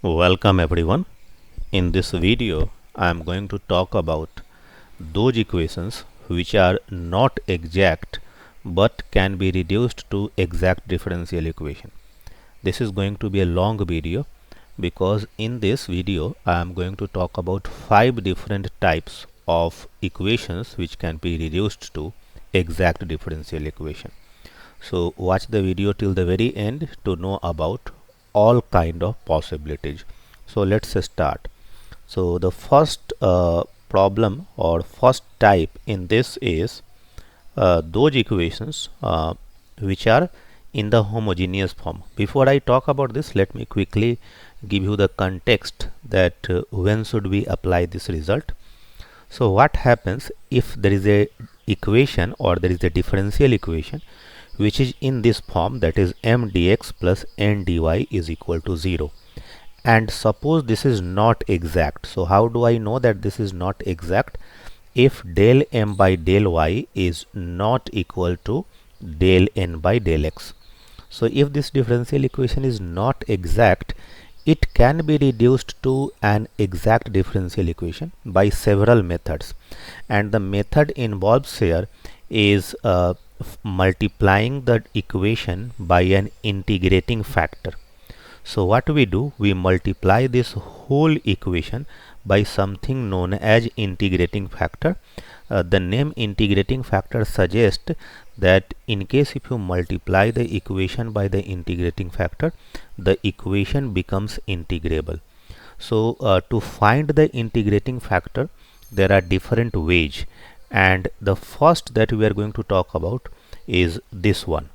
Welcome everyone. In this video I am going to talk about those equations which are not exact but can be reduced to exact differential equation. This is going to be a long video because in this video I am going to talk about 5 different types of equations which can be reduced to exact differential equation. So watch the video till the very end to know about all kind of possibilities. So let's start. So the first problem or first type in this is those equations which are in the homogeneous form. Before I talk about this, let me quickly give you the context that when should we apply this result. So what happens if there is a equation or there is a differential equation which is in this form, that is m dx plus n dy is equal to 0, and suppose this is not exact. So how do I know that this is not exact? If del m by del y is not equal to del n by del x. So if this differential equation is not exact, it can be reduced to an exact differential equation by several methods, and the method involves here is multiplying the equation by an integrating factor. So what we do, we multiply this whole equation by something known as integrating factor. The name integrating factor suggests that in case if you multiply the equation by the integrating factor, the equation becomes integrable. So to find the integrating factor, there are different ways, and the first that we are going to talk about is this one.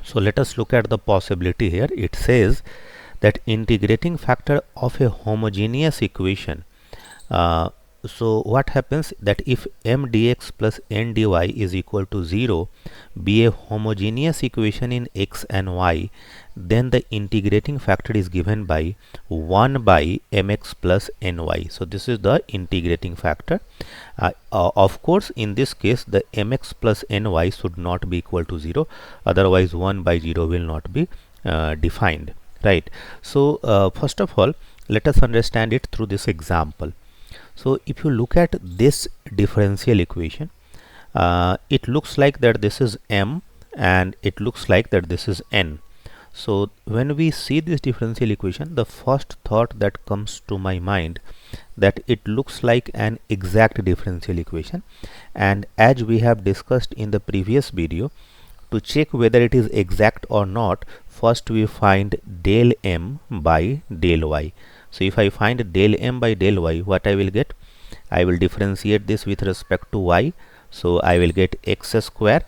So let us look at the possibility here. It says that integrating factor of a homogeneous equation. So what happens that if m dx plus n dy is equal to 0 be a homogeneous equation in x and y, then the integrating factor is given by 1 by mx plus ny. So this is the integrating factor. Of course in this case the mx plus ny should not be equal to 0, otherwise 1 by 0 will not be defined, right? So first of all, let us understand it through this example. So if you look at this differential equation, it looks like that this is m and it looks like that this is n. So when we see this differential equation, the first thought that comes to my mind that it looks like an exact differential equation, and as we have discussed in the previous video, to check whether it is exact or not, first we find del m by del y. So if I find del m by del y, what I will get? I will differentiate this with respect to y. So I will get x square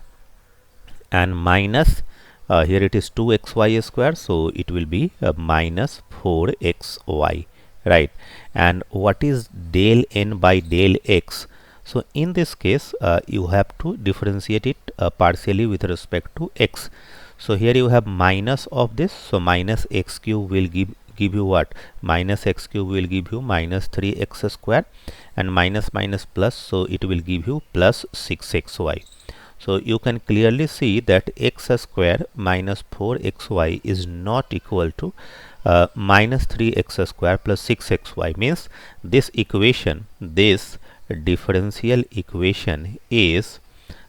and minus here it is 2xy square, so it will be minus 4xy, right? And what is del n by del x? So in this case you have to differentiate it partially with respect to x. So here you have minus of this, so minus x cube will give you what? Minus x cube will give you minus 3x square, and minus minus plus, so it will give you plus 6xy. So you can clearly see that x square minus 4xy is not equal to minus 3x square plus 6xy, means this equation, this differential equation is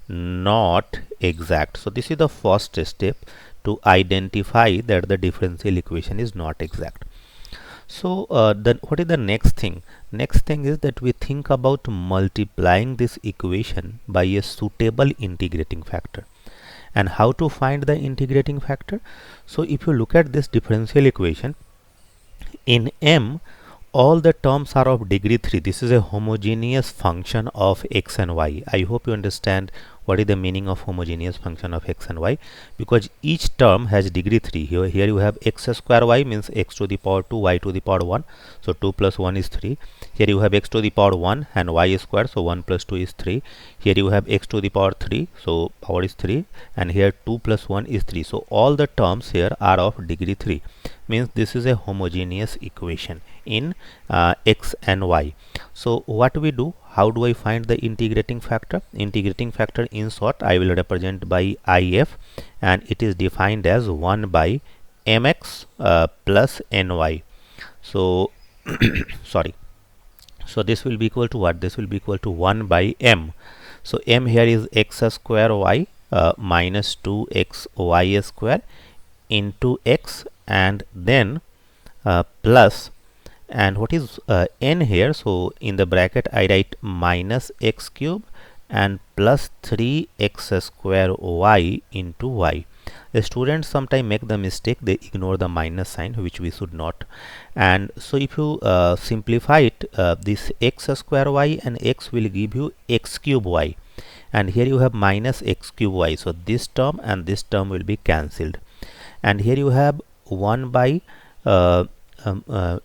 not exact. So this is the first step to identify that the differential equation is not exact. So then what is the next thing? Next thing is that we think about multiplying this equation by a suitable integrating factor. And how to find the integrating factor? So if you look at this differential equation, in m all the terms are of degree 3. This is a homogeneous function of x and y. I hope you understand what is the meaning of homogeneous function of x and y, because each term has degree 3. Here you have x square y, means x to the power 2, y to the power 1, so 2 plus 1 is 3. Here you have x to the power 1 and y square, so 1 plus 2 is 3. Here you have x to the power 3, so power is 3, and here 2 plus 1 is 3. So all the terms here are of degree 3, means this is a homogeneous equation in x and y. So what we do, how do I find the integrating factor? Integrating factor in short I will represent by if, and it is defined as 1 by mx plus ny. So sorry, so this will be equal to what? This will be equal to 1 by m. So m here is x square y minus 2x y square into x, and then plus, and what is n here? So in the bracket I write minus x cube and plus 3x square y into y. The students sometimes make the mistake, they ignore the minus sign, which we should not. And so if you simplify it, this x square y and x will give you x cube y, and here you have minus x cube y, so this term and this term will be cancelled, and here you have 1 by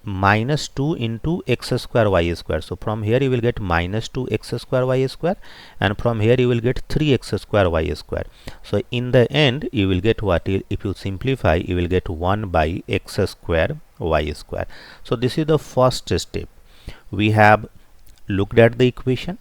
minus 2 into x square y square. So from here you will get minus 2 x square y square, and from here you will get 3x square y square. So in the end you will get what? If you simplify, you will get 1 by x square y square. So this is the first step. We have looked at the equation.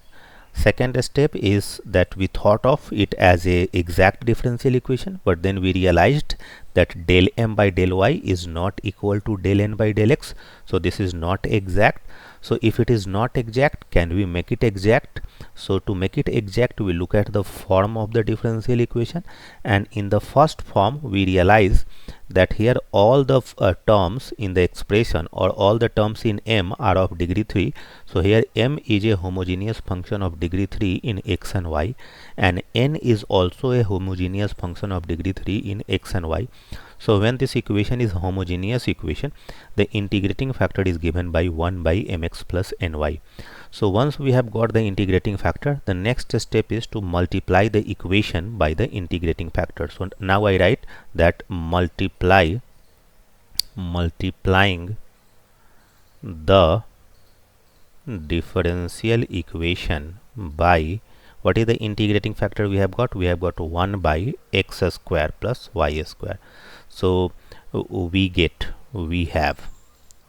Second step is that we thought of it as a exact differential equation, but then we realized that del m by del y is not equal to del n by del x. So this is not exact. So if it is not exact, can we make it exact? So to make it exact, we look at the form of the differential equation, and in the first form we realize that here all the terms in the expression, or all the terms in m, are of degree 3. So here m is a homogeneous function of degree 3 in x and y, and n is also a homogeneous function of degree 3 in x and y. So when this equation is homogeneous equation, the integrating factor is given by 1 by mx plus ny. So once we have got the integrating factor, the next step is to multiply the equation by the integrating factor. So now I write that multiplying the differential equation by, what is the integrating factor we have got? We have got 1 by x square plus y square. So we have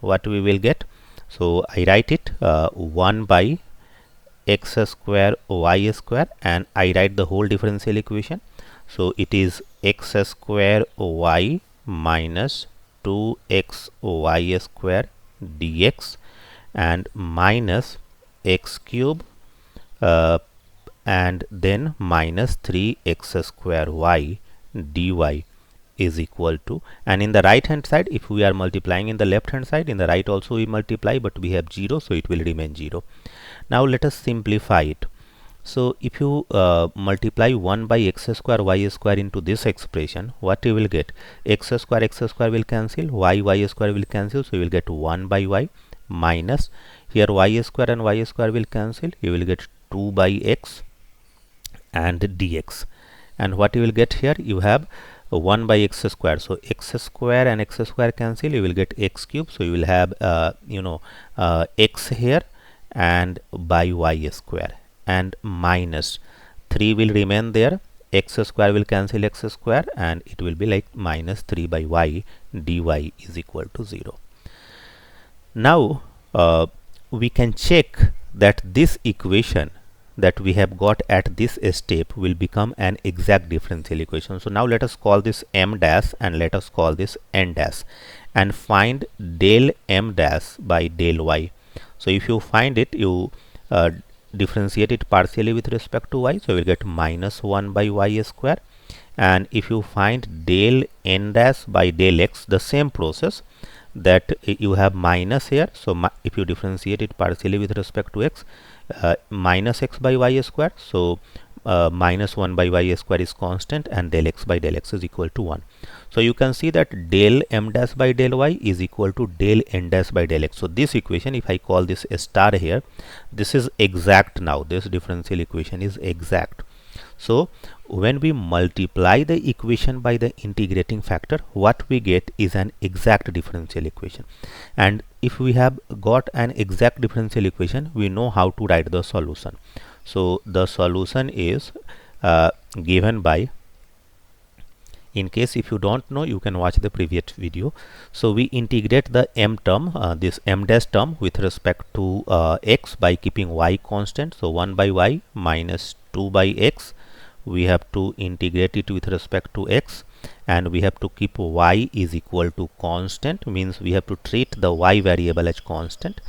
what we will get. So I write it 1 by x square y square, and I write the whole differential equation. So it is x square y minus 2x y square dx, and minus x cube and then minus 3x square y dy is equal to, and in the right hand side, if we are multiplying in the left hand side, in the right also we multiply, but we have 0, so it will remain 0. Now let us simplify it. So if you multiply 1 by x square y square into this expression, what you will get? X square will cancel, y square will cancel, so you will get 1 by y, minus here y square and y square will cancel, you will get 2 by x and dx, and what you will get here? You have 1 by x square, so x square and x square cancel, you will get x cube, so you will have x here and by y square, and minus 3 will remain there, x square will cancel x square, and it will be like minus 3 by y dy is equal to 0. Now we can check that this equation that we have got at this step will become an exact differential equation. So now let us call this m dash and let us call this n dash, and find del m dash by del y. So if you find it, you differentiate it partially with respect to y, so you will get minus 1 by y square, and if you find del n dash by del x, the same process, that you have minus here, so if you differentiate it partially with respect to x, minus x by y square, so minus 1 by y square is constant, and del x by del x is equal to 1. So you can see that del m dash by del y is equal to del n dash by del x. So this equation, if I call this a star here, this is exact. Now this differential equation is exact. So when we multiply the equation by the integrating factor, what we get is an exact differential equation. And if we have got an exact differential equation, we know how to write the solution. So the solution is given by, in case if you don't know, you can watch the previous video. So we integrate the m term, this m dash term, with respect to x by keeping y constant. So 1 by y minus 2 by x, we have to integrate it with respect to x, and we have to keep y is equal to constant, means we have to treat the y variable as constant.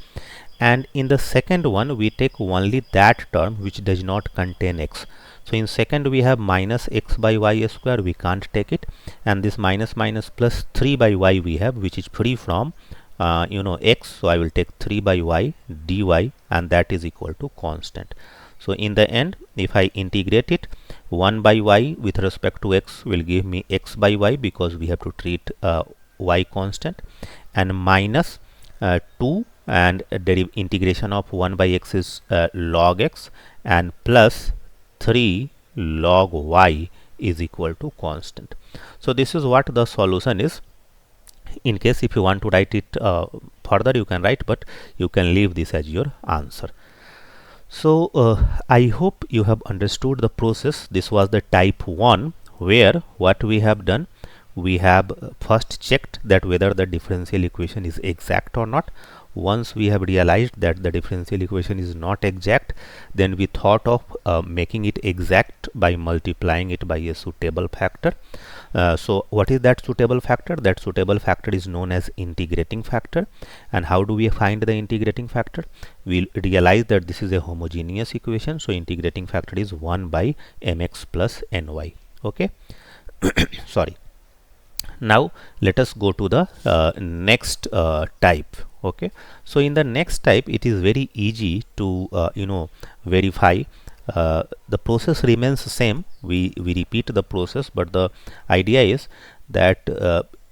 And in the second one we take only that term which does not contain x. So in second we have minus x by y square, we can't take it, and this minus minus plus 3 by y we have, which is free from x. So I will take 3 by y dy, and that is equal to constant. So in the end, if I integrate it, 1 by y with respect to x will give me x by y, because we have to treat y constant, and minus 2, and integration of 1 by x is log x, and plus 3 log y is equal to constant. So this is what the solution is. In case if you want to write it further, you can write, but you can leave this as your answer. So I hope you have understood the process. This was the type 1, where what we have done, we have first checked that whether the differential equation is exact or not. Once we have realized that the differential equation is not exact, then we thought of making it exact by multiplying it by a suitable factor. So what is that suitable factor? That suitable factor is known as integrating factor. And how do we find the integrating factor? We'll realize that this is a homogeneous equation, so integrating factor is 1 by mx plus ny. Okay. Sorry. Now let us go to the next type. Okay, so in the next type it is very easy to verify. The process remains the same. We repeat the process, but the idea is that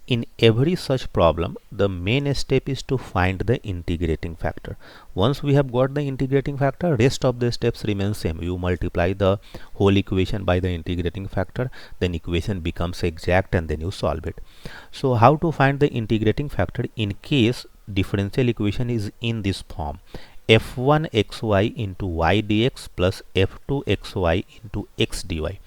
in every such problem the main step is to find the integrating factor. Once we have got the integrating factor, rest of the steps remain same. You multiply the whole equation by the integrating factor, then equation becomes exact, and then you solve it. So how to find the integrating factor in case differential equation is in this form: f1 xy into y dx plus f2 xy into x dy.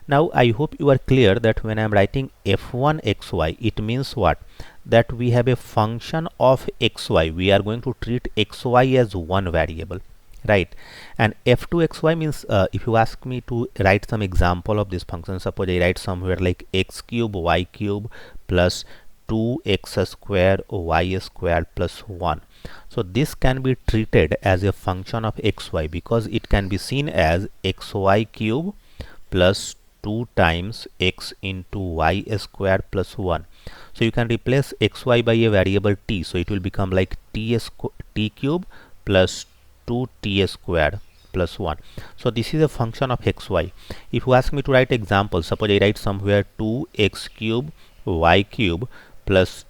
Now I hope you are clear that when I am writing f1 xy, it means what? That we have a function of xy. We are going to treat xy as one variable, right? And f2 xy means if you ask me to write some example of this function, suppose I write somewhere like x cube y cube plus 2x square y square plus 1. So this can be treated as a function of xy, because it can be seen as xy cube plus 2 times x into y square plus 1. So you can replace xy by a variable t, so it will become like t cube plus 2t square plus 1. So this is a function of xy. If you ask me to write example, suppose I write somewhere 2x cube y cube plus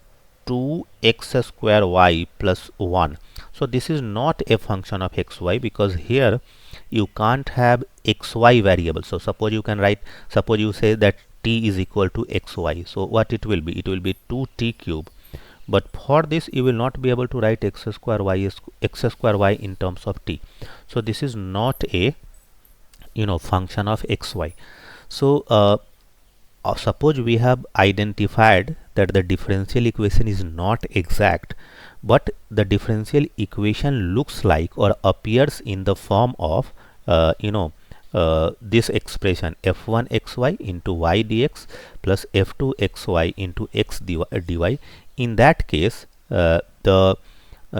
2x square y plus 1. So this is not a function of xy, because here you can't have xy variable. So suppose you can write, suppose you say that t is equal to xy. So what it will be? It will be 2t cube. But for this you will not be able to write x square y in terms of t. So this is not a function of xy. So suppose we have identified that the differential equation is not exact, but the differential equation looks like or appears in the form of this expression f1 xy into y dx plus f2 xy into x dy. In that case the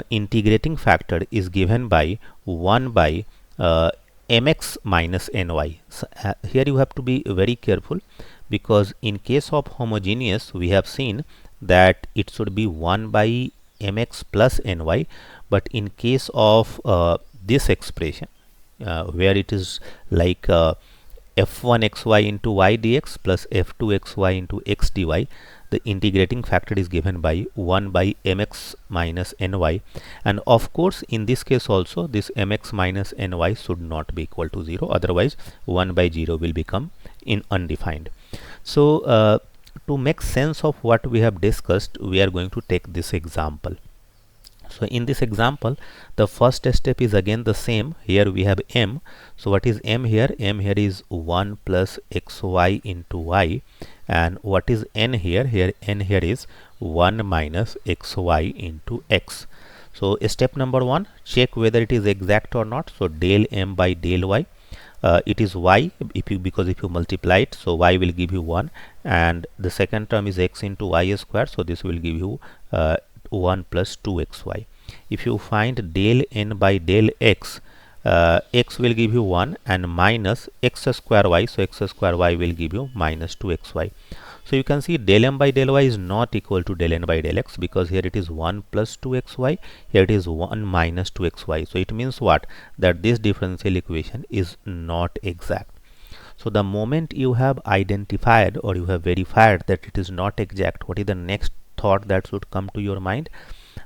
integrating factor is given by 1 by mx minus ny. So, here you have to be very careful, because in case of homogeneous we have seen that it should be 1 by mx plus ny, but in case of this expression where it is like f1 xy into y dx plus f2 xy into x dy, the integrating factor is given by 1 by mx minus ny, and of course in this case also this mx minus ny should not be equal to 0, otherwise 1 by 0 will become undefined. So to make sense of what we have discussed, we are going to take this example. So in this example the first step is again the same. Here we have m. So what is m here? M here is 1 plus xy into y, and what is n here? Here n here is 1 minus xy into x. So step number 1, check whether it is exact or not. So del m by del y. it is y, because if you multiply it, so y will give you 1, and the second term is x into y square, so this will give you 1 plus 2xy. If you find del n by del x, x will give you 1 and minus x square y, so x square y will give you minus 2xy. So you can see del m by del y is not equal to del n by del x, because here it is 1 plus 2xy, here it is 1 minus 2xy. So it means what? That this differential equation is not exact. So the moment you have identified or you have verified that it is not exact, what is the next thought that should come to your mind?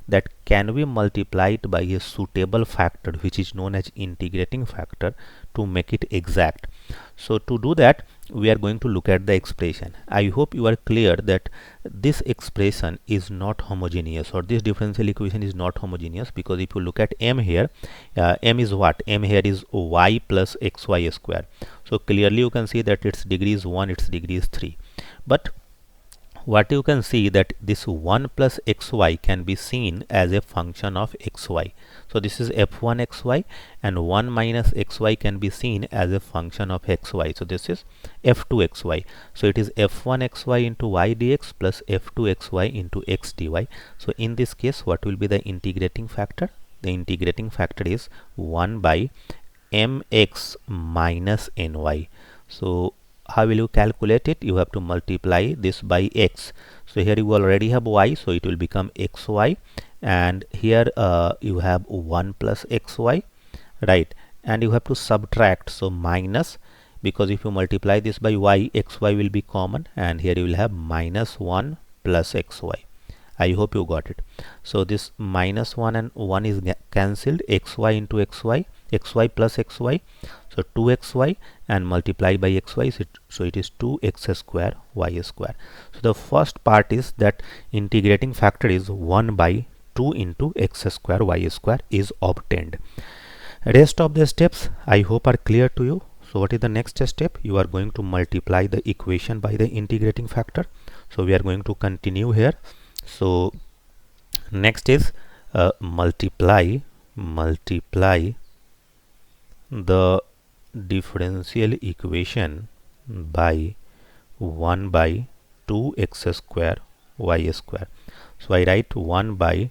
That can we multiply it by a suitable factor which is known as integrating factor to make it exact. So to do that, we are going to look at the expression. I hope you are clear that this expression is not homogeneous, or this differential equation is not homogeneous, because if you look at m here, m is what? M here is y plus xy square. So clearly you can see that its degree is 1, its degree is 3. But what you can see that this 1 plus xy can be seen as a function of xy. So this is f1 xy, and 1 minus xy can be seen as a function of xy. So this is f2 xy. So it is f1 xy into y dx plus f2 xy into x dy. So in this case, what will be the integrating factor? The integrating factor is 1 by mx minus ny. So how will you calculate it? You have to multiply this by x. So here you already have y, so it will become xy, and here you have 1 plus xy, right? And you have to subtract, so minus, because if you multiply this by y, xy will be common, and here you will have minus 1 plus xy. I hope you got it. So this minus 1 and 1 is cancelled, xy into xy, xy plus xy, so 2xy, and multiply by xy, so it is 2x square y square. So the first part is that integrating factor is 1 by 2 into x square y square is obtained. Rest of the steps I hope are clear to you. So what is the next step? You are going to multiply the equation by the integrating factor. So we are going to continue here. So next is multiply the differential equation by 1 by 2x square y square. So I write 1 by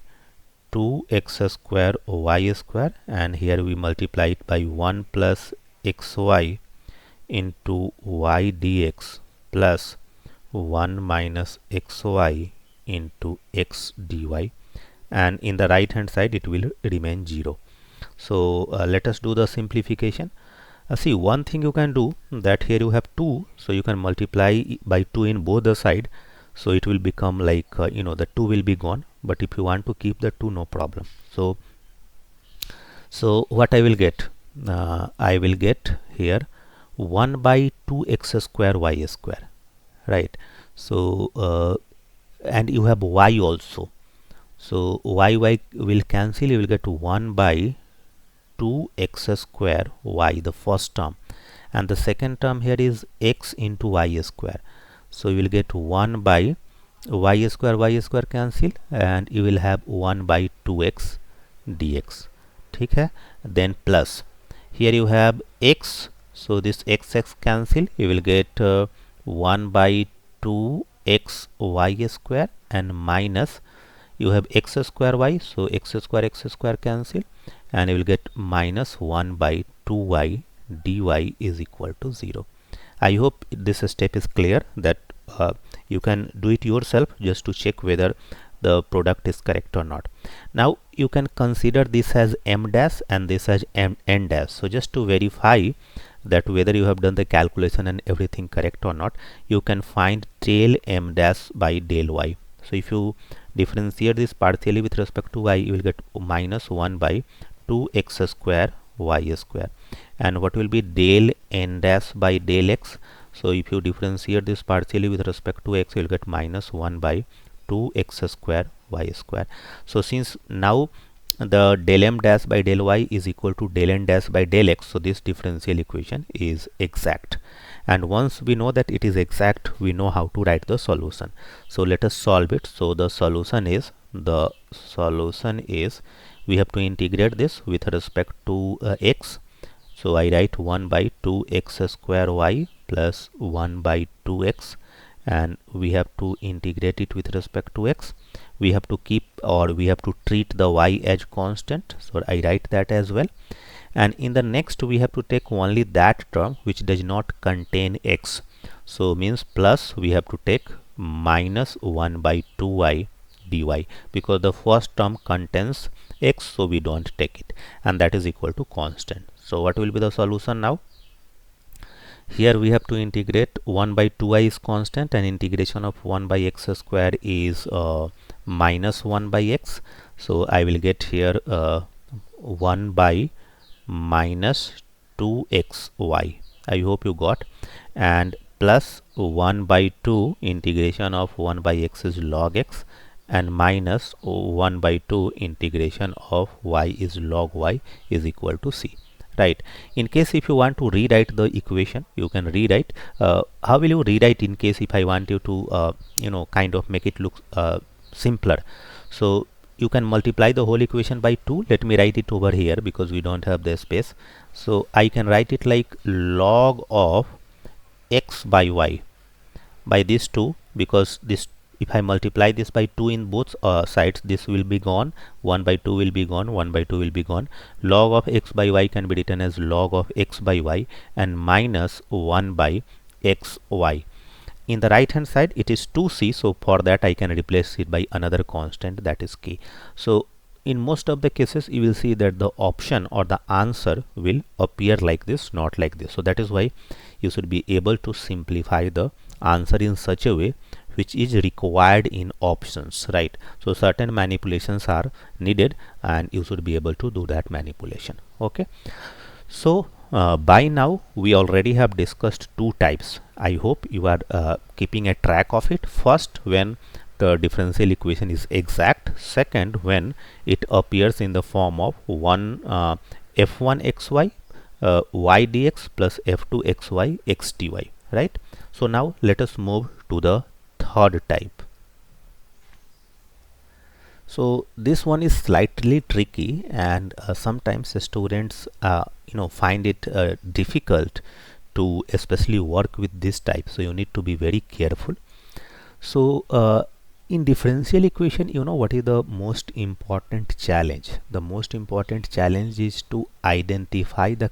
2x square y square, and here we multiply it by 1 plus xy into y dx plus 1 minus xy into x dy, and in the right hand side it will remain 0. So let us do the simplification. See, one thing you can do, that here you have 2, so you can multiply by 2 in both the side, so it will become like the 2 will be gone, but if you want to keep the 2, no problem. So what I will get? I will get here 1 by 2x square y square, right? So and you have y also, so y will cancel, you will get 1 by 2x square y, the first term, and the second term here is x into y square, so you will get 1 by y square cancel, and you will have 1 by 2x dx. ठीक है? Then plus, here you have x, so this x cancel, you will get 1 by 2x y square, and minus, you have x square y, so x square cancel, and you will get minus 1 by 2y dy is equal to 0. I hope this step is clear, that you can do it yourself just to check whether the product is correct or not. Now you can consider this as m dash and this as n dash. So just to verify that whether you have done the calculation and everything correct or not, you can find del m dash by del y. So if you differentiate this partially with respect to y, you will get minus 1 by 2x square y square, and what will be del n dash by del x? So if you differentiate this partially with respect to x, you will get minus 1 by 2x square y square. So since now the del m dash by del y is equal to del n dash by del x, so this differential equation is exact, and once we know that it is exact, we know how to write the solution. So let us solve it. So the solution is we have to integrate this with respect to x. So I write 1 by 2x square y plus 1 by 2x, and we have to integrate it with respect to x. We have to keep, or we have to treat the y as constant, so I write that as well. And in the next we have to take only that term which does not contain x, so means plus we have to take minus 1 by 2y dy, because the first term contains x, so we don't take it, and that is equal to constant. So what will be the solution now? Here we have to integrate 1 by 2y is constant, and integration of 1 by x square is minus 1 by x. So I will get here 1 by minus 2xy. I hope you got. And plus 1 by 2 integration of 1 by x is log x, and minus 1 by 2 integration of y is log y is equal to c. Right. In case if you want to rewrite the equation, you can rewrite. How will you rewrite in case if I want you to kind of make it look simpler? So you can multiply the whole equation by 2. Let me write it over here because we don't have the space. So I can write it like log of x by y by this 2, because this, if I multiply this by 2 in both sides, this will be gone, 1 by 2 will be gone, 1 by 2 will be gone. Log of x by y can be written as log of x by y, and minus 1 by xy. In the right hand side it is 2c, so for that I can replace it by another constant, that is k. So in most of the cases you will see that the option or the answer will appear like this, not like this. So that is why you should be able to simplify the answer in such a way which is required in options, right? So certain manipulations are needed, and you should be able to do that manipulation. Okay, so by now we already have discussed two types. I hope you are keeping a track of it. First, when the differential equation is exact. Second, when it appears in the form of f1xy y dx plus f2xy x dy, right? So now let us move to the third type. So this one is slightly tricky, and sometimes students find it difficult to especially work with this type, so you need to be very careful. So in differential equation, what is the most important challenge? The most important challenge is to identify the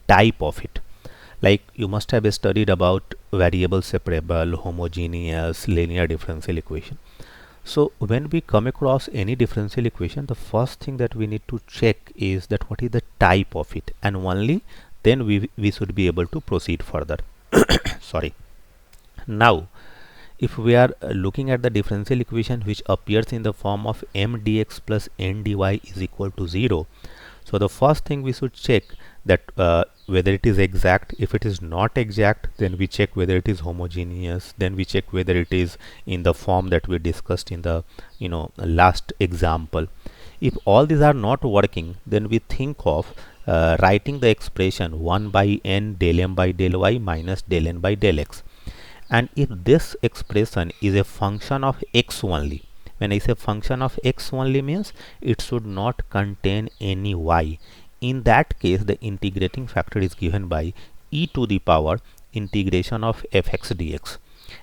type of it. Like you must have studied about variable separable, homogeneous, linear differential equation. So when we come across any differential equation, the first thing that we need to check is that what is the type of it, and only then we should be able to proceed further. Sorry. Now if we are looking at the differential equation which appears in the form of m dx plus n dy is equal to 0, so the first thing we should check that whether it is exact. If it is not exact, then we check whether it is homogeneous, then we check whether it is in the form that we discussed in the last example. If all these are not working, then we think of writing the expression 1 by n del m by del y minus del n by del x. And if this expression is a function of x only, when I say function of x only means it should not contain any y. In that case, the integrating factor is given by e to the power integration of fx dx.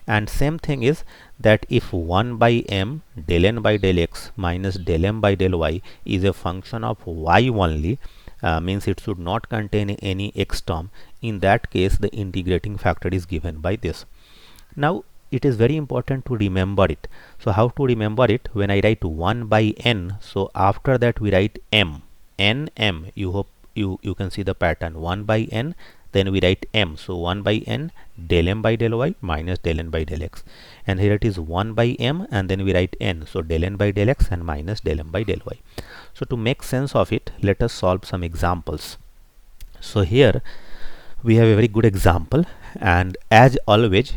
And same thing is that if 1 by m del n by del x minus del m by del y is a function of y only, means it should not contain any x term. In that case, the integrating factor is given by this. Now it is very important to remember it. So how to remember it? When I write 1 by n, so after that we write m. n m, you hope you can see the pattern. 1 by n, then we write m. So 1 by n del m by del y minus del n by del x. And here it is 1 by m, and then we write n. So del n by del x and minus del m by del y. So to make sense of it, let us solve some examples. So here we have a very good example, and as always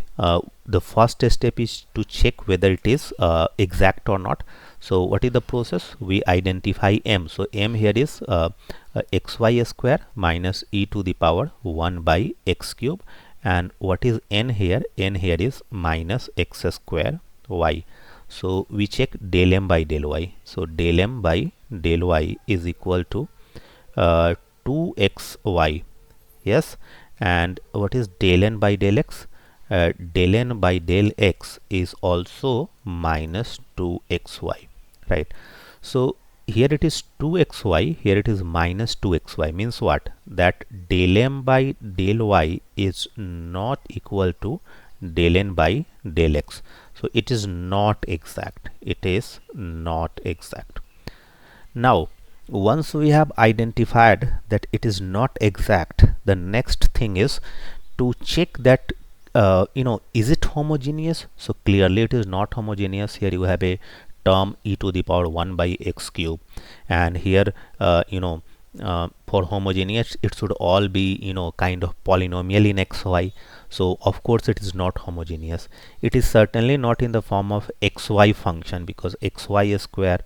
the first step is to check whether it is exact or not. So what is the process? We identify m. So m here is xy square minus e to the power 1 by x cube, and what is n here? N here is minus x square y. So we check del m by del y. So del m by del y is equal to 2 2xy. Yes, and what is del n by del x? Del n by del x is also minus 2xy, right? So here it is 2xy, here it is minus 2xy, means what? That del m by del y is not equal to del n by del x. So it is not exact. It is not exact. Now, once we have identified that it is not exact, the next thing is to check that is it homogeneous? So clearly it is not homogeneous. Here you have a term e to the power 1 by x cube, and here for homogeneous it should all be kind of polynomial in xy. So of course it is not homogeneous. It is certainly not in the form of xy function, because xy is square,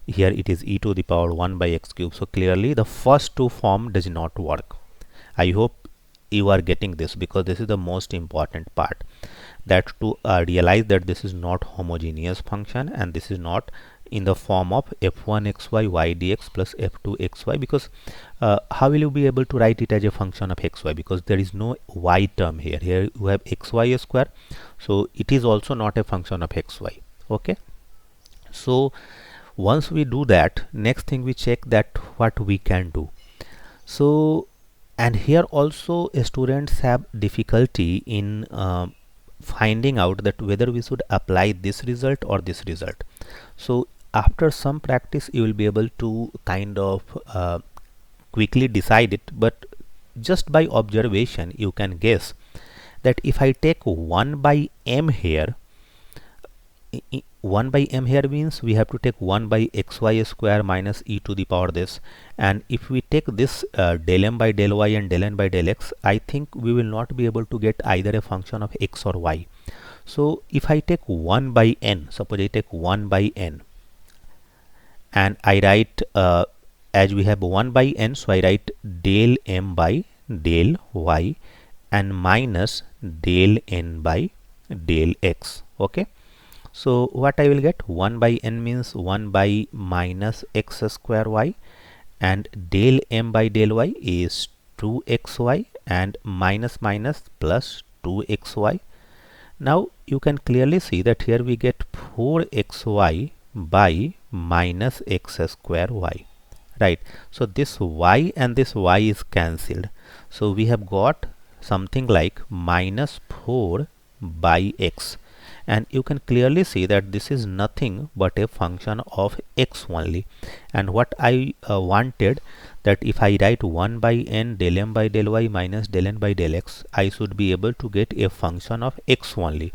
here it is e to the power 1 by x cube. So clearly the first two form does not work. I hope you are getting this, because this is the most important part, that to realize that this is not homogeneous function and this is not in the form of f1xy y dx plus f2xy, because how will you be able to write it as a function of xy, because there is no y term here. Here you have xy square, so it is also not a function of xy. Okay, so once we do that, next thing we check that what we can do. So, and here also students have difficulty in finding out that whether we should apply this result or this result. So after some practice you will be able to kind of quickly decide it, but just by observation you can guess that if I take 1 by m here, 1 by m here means we have to take 1 by xy square minus e to the power this, and if we take this del m by del y and del n by del x, I think we will not be able to get either a function of x or y. So if I take 1 by n, suppose I take 1 by n and I write as we have 1 by n, so I write del m by del y and minus del n by del x. Okay, so what I will get, 1 by n means 1 by minus x square y, and del m by del y is 2xy, and minus minus plus 2xy. Now you can clearly see that here we get 4xy by minus x square y, right? So this y and this y is cancelled, so we have got something like minus 4 by x, and you can clearly see that this is nothing but a function of x only. And what I wanted, that if I write 1 by n del m by del y minus del n by del x, I should be able to get a function of x only,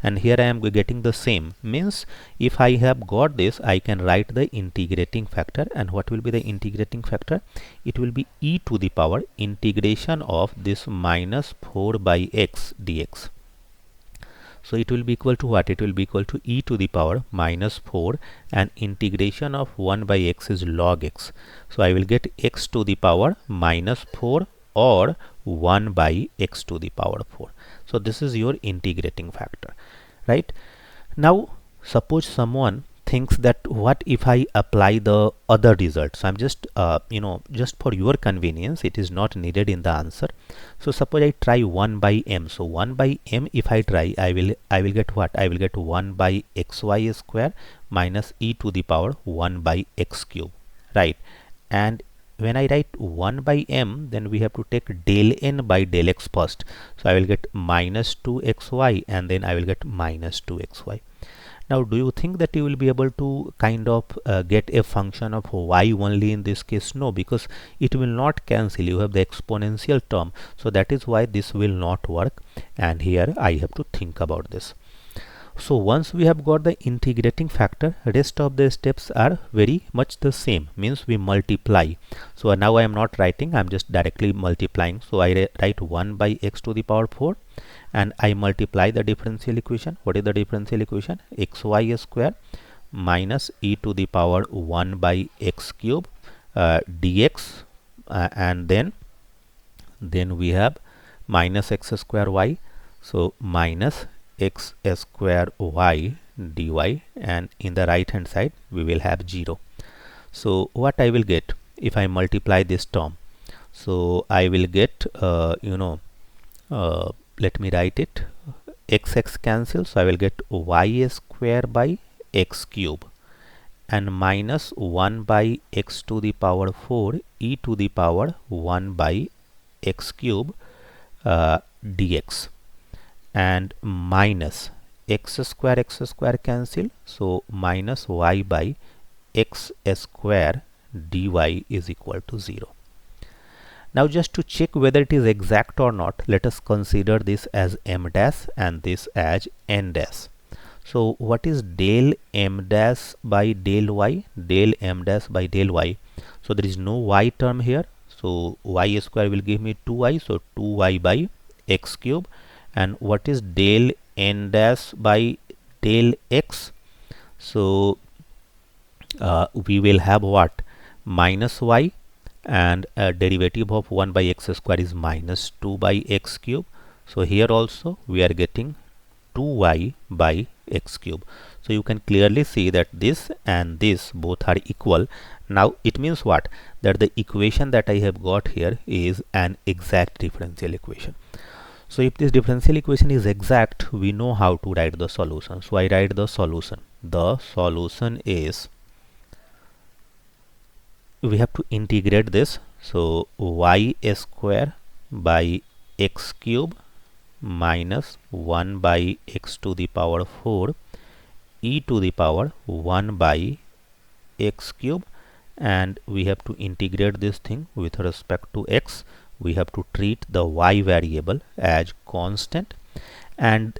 and here I am getting the same. Means if I have got this, I can write the integrating factor. And what will be the integrating factor? It will be e to the power integration of this minus 4 by x dx. So it will be equal to what? It will be equal to e to the power minus 4, and integration of 1 by x is log x. So I will get x to the power minus 4 or 1 by x to the power 4. So this is your integrating factor, right? Now suppose someone thinks that what if I apply the other result. So I'm just just for your convenience, it is not needed in the answer. So suppose I try 1 by m. So 1 by m if I try, I will get what? I will get 1 by xy square minus e to the power 1 by x cube, right? And when I write 1 by m, then we have to take del n by del x first. So I will get minus 2xy, and then I will get minus 2xy. Now do you think that you will be able to kind of get a function of y only in this case? No, because it will not cancel. You have the exponential term, so that is why this will not work, and here I have to think about this. So once we have got the integrating factor, rest of the steps are very much the same, means we multiply. So now I am not writing, I am just directly multiplying. So I write 1 by x to the power 4, and I multiply the differential equation. What is the differential equation? Xy square minus e to the power 1 by x cube dx, and then we have minus x square y, so minus x square y dy, and in the right hand side we will have 0. So what I will get if I multiply this term? So I will get let me write it, x cancel, so I will get y square by x cube and minus 1 by x to the power 4 e to the power 1 by x cube dx, and minus x square cancel, so minus y by x square dy is equal to 0. Now just to check whether it is exact or not, let us consider this as m dash and this as n dash. So what is del m dash by del y? Del m dash by del y. So there is no y term here. So y square will give me 2y. So 2y by x cube. And what is del n dash by del x? So we will have what? Minus y, and derivative of 1 by x square is minus 2 by x cube. So here also we are getting 2y by x cube. So you can clearly see that this and this both are equal. Now it means what? That the equation that I have got here is an exact differential equation. So if this differential equation is exact, we know how to write the solution. So I write the solution. The solution is, we have to integrate this. So y square by x cube minus 1 by x to the power 4 e to the power 1 by x cube, and we have to integrate this thing with respect to x. We have to treat the y variable as constant, and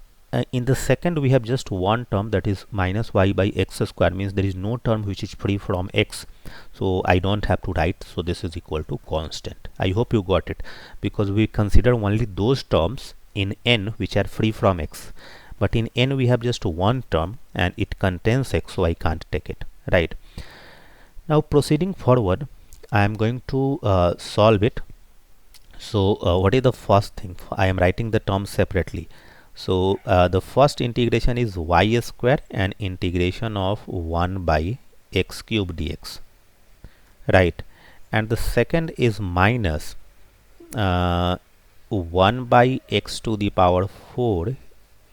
in the second we have just one term, that is minus y by x square, means there is no term which is free from x, so I don't have to write. So this is equal to constant. I hope you got it, because we consider only those terms in n which are free from x, but in n we have just one term and it contains x, so I can't take it, right? Now proceeding forward, I am going to solve it. So what is the first thing? I am writing the terms separately. So the first integration is y square and integration of 1 by x cube dx, right? And the second is minus 1 by x to the power 4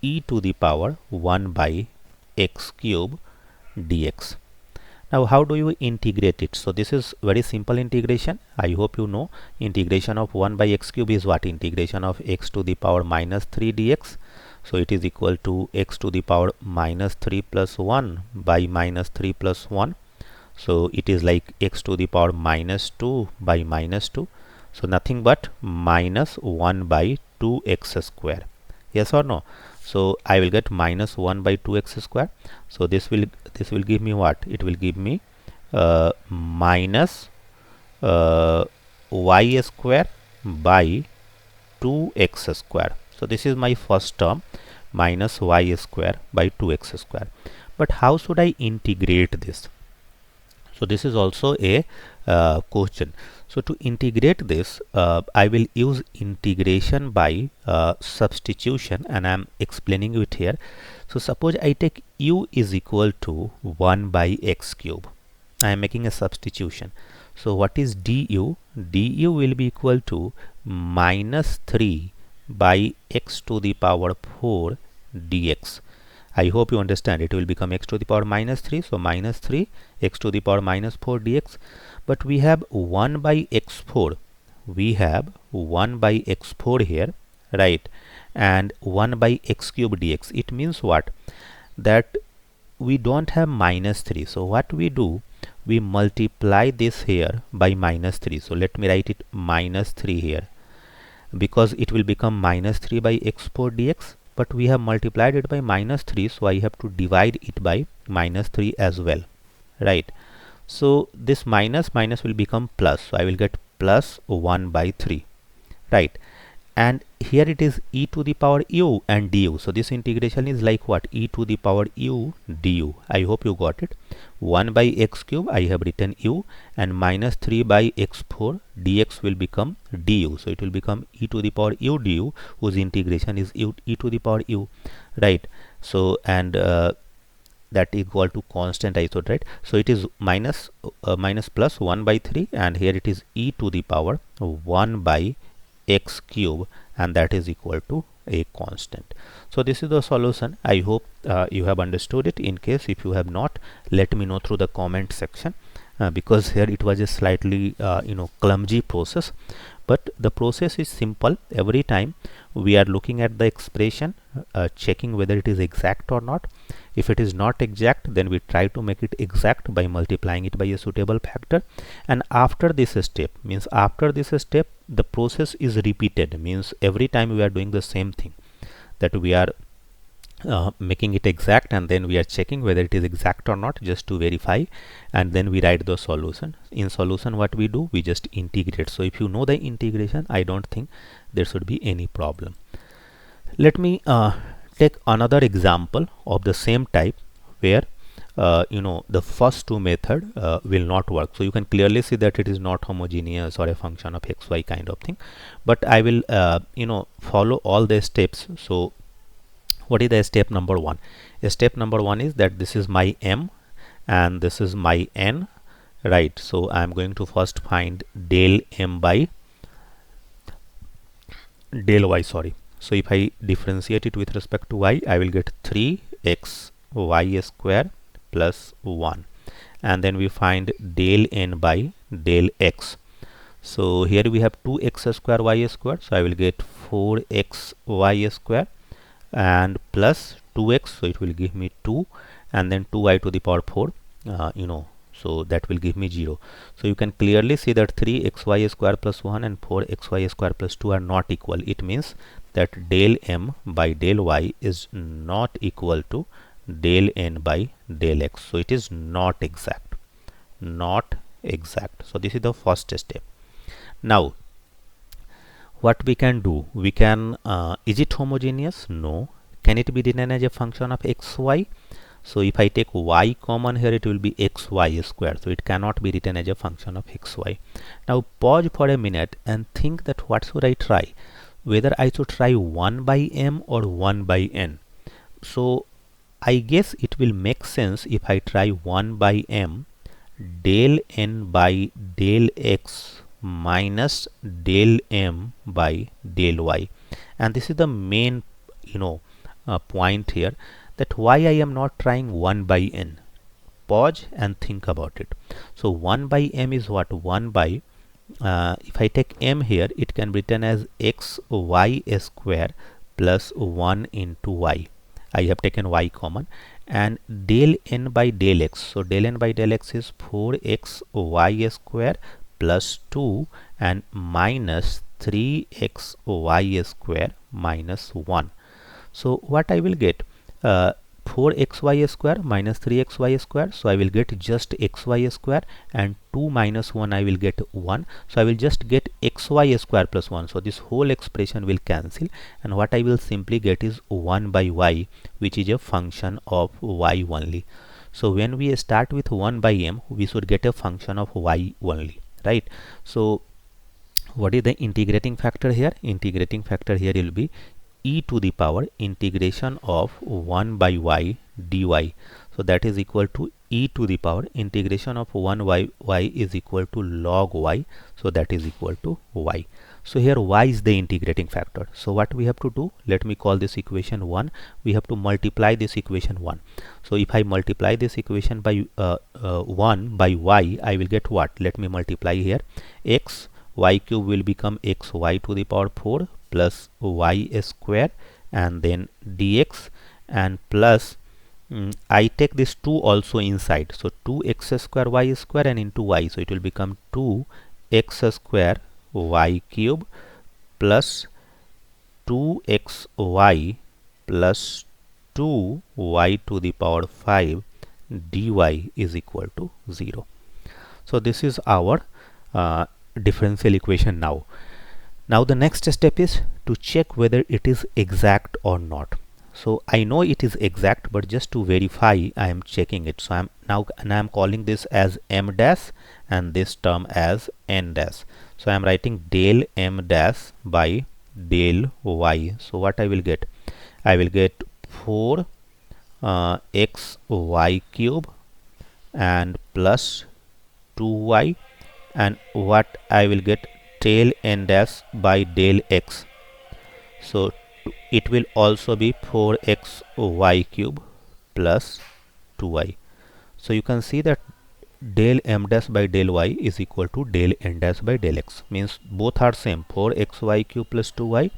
e to the power 1 by x cube dx. Now how do you integrate it? So this is very simple integration. I hope you know integration of 1 by x cube is what? Integration of x to the power minus 3 dx. So it is equal to x to the power minus 3 plus 1 by minus 3 plus 1. So it is like x to the power minus 2 by minus 2. So nothing but minus 1 by 2x square. Yes or no? So I will get minus 1 by 2x square. So this will give me what? It will give me minus y square by 2x square. So this is my first term, minus y square by 2x square. But how should I integrate this? So this is also a question. So to integrate this, I will use integration by substitution, and I am explaining it here. So suppose I take u is equal to 1 by x cube. I am making a substitution. So what is du? Du will be equal to minus 3 by x to the power 4 dx. I hope you understand. It will become x to the power minus 3. So minus 3 x to the power minus 4 dx. But we have 1 by x4. We have 1 by x4 here, right? And 1 by x cube dx. It means what? That we don't have minus 3. So what we do? We multiply this here by minus 3. So let me write it minus 3 here, because it will become minus 3 by x4 dx. But we have multiplied it by minus 3, so I have to divide it by minus 3 as well, right? So this minus will become plus, so I will get plus 1 by 3, right? And here it is e to the power u and du. So this integration is like what? E to the power u du. I hope you got it. 1 by x cube, I have written u, and minus 3 by x4 dx will become du. So it will become e to the power u du, whose integration is e to the power u, right? So and that equal to constant isotope, right? So it is minus plus 1 by 3, and here it is e to the power 1 by x cube, and that is equal to a constant. So this is the solution. I hope you have understood it. In case if you have not, let me know through the comment section, because here it was a slightly clumsy process, but the process is simple. Every time we are looking at the expression, checking whether it is exact or not. If it is not exact, then we try to make it exact by multiplying it by a suitable factor. And after this step, the process is repeated, means every time we are doing the same thing, that we are making it exact, and then we are checking whether it is exact or not, just to verify, and then we write the solution. In solution, what we do, we just integrate. So if you know the integration, I don't think there should be any problem. Let me take another example of the same type, where the first two method will not work. So you can clearly see that it is not homogeneous or a function of xy kind of thing, but I will follow all the steps. So what is the step number one? Step number one is that this is my m and this is my n, right? So I am going to first find del m by del y, sorry. So if I differentiate it with respect to y, I will get 3xy square plus 1, and then we find del n by del x. So here we have 2x square y square, so I will get 4xy square and plus 2x, so it will give me 2, and then 2y to the power 4, so that will give me 0. So you can clearly see that 3xy square plus 1 and 4xy square plus 2 are not equal. It means that del m by del y is not equal to del n by del x. So it is not exact. So this is the first step. Now what we can do, we can is it homogeneous? No. Can it be written as a function of xy? So if I take y common here, it will be xy square, so it cannot be written as a function of xy. Now pause for a minute and think that what should I try, whether I should try 1 by m or 1 by n. So I guess it will make sense if I try 1 by m del n by del x minus del m by del y, and this is the main point here, that why I am not trying 1 by n. Pause and think about it. So 1 by m is what? 1 by if I take m here, it can be written as xy square plus 1 into y. I have taken y common, and del n by del x. So del n by del x is 4xy square plus 2 and minus 3xy square minus 1. So what I will get? 4xy square minus 3xy square, so I will get just xy square, and 2 minus 1 I will get 1, so I will just get xy square plus 1. So this whole expression will cancel, and what I will simply get is 1 by y, which is a function of y only. So when we start with 1 by m, we should get a function of y only, right? So what is the integrating factor here? Integrating factor here will be e to the power integration of 1 by y dy. So that is equal to e to the power integration of 1 by y is equal to log y. So that is equal to y. So here y is the integrating factor. So what we have to do, let me call this equation 1. We have to multiply this equation 1. So if I multiply this equation by 1 by y, I will get what? Let me multiply here. X y cube will become xy to the power 4 plus y square, and then dx, and plus I take this 2 also inside, so 2x square y square and into y, so it will become 2x square y cube plus 2xy plus 2y to the power 5 dy is equal to 0. So this is our differential equation now. Now the next step is to check whether it is exact or not. So I know it is exact, but just to verify I am checking it. So I am calling this as m dash and this term as n dash. So I am writing del m dash by del y. So what I will get? I will get 4 xy cube and plus 2y, and what I will get, tail n dash by del x. So it will also be 4xy cube plus 2y. So you can see that del m dash by del y is equal to del n dash by del x, means both are same. 4xy cube plus 2y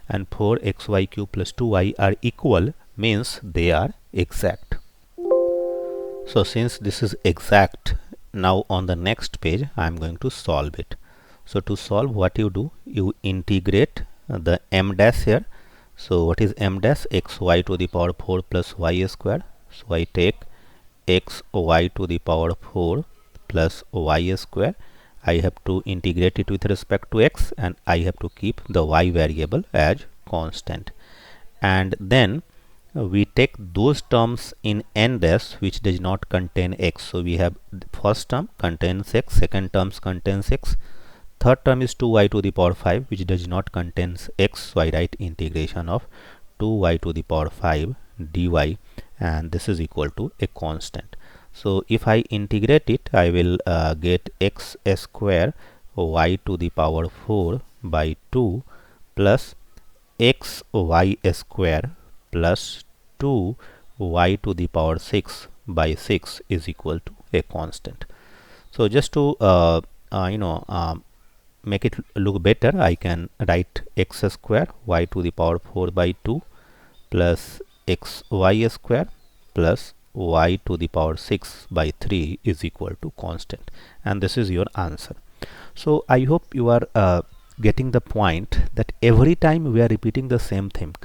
and 4xy cube plus 2y are equal, means they are exact. So since this is exact, now on the next page I am going to solve it. So to solve, what you do, you integrate the m dash here. So what is m dash? xy to the power 4 plus y square. So I take xy to the power 4 plus y square. I have to integrate it with respect to x, and I have to keep the y variable as constant. And then we take those terms in n dash which does not contain x. So we have first term contains x, second terms contains x, third term is 2y to the power 5 which does not contains x. So I write integration of 2y to the power 5 dy, and this is equal to a constant. So if I integrate it, I will get x square y to the power 4 by 2 plus xy square plus 2y to the power 6 by 6 is equal to a constant. So just to make it look better, I can write x square y to the power 4 by 2 plus xy square plus y to the power 6 by 3 is equal to constant, and this is your answer. So I hope you are getting the point that every time we are repeating the same thing,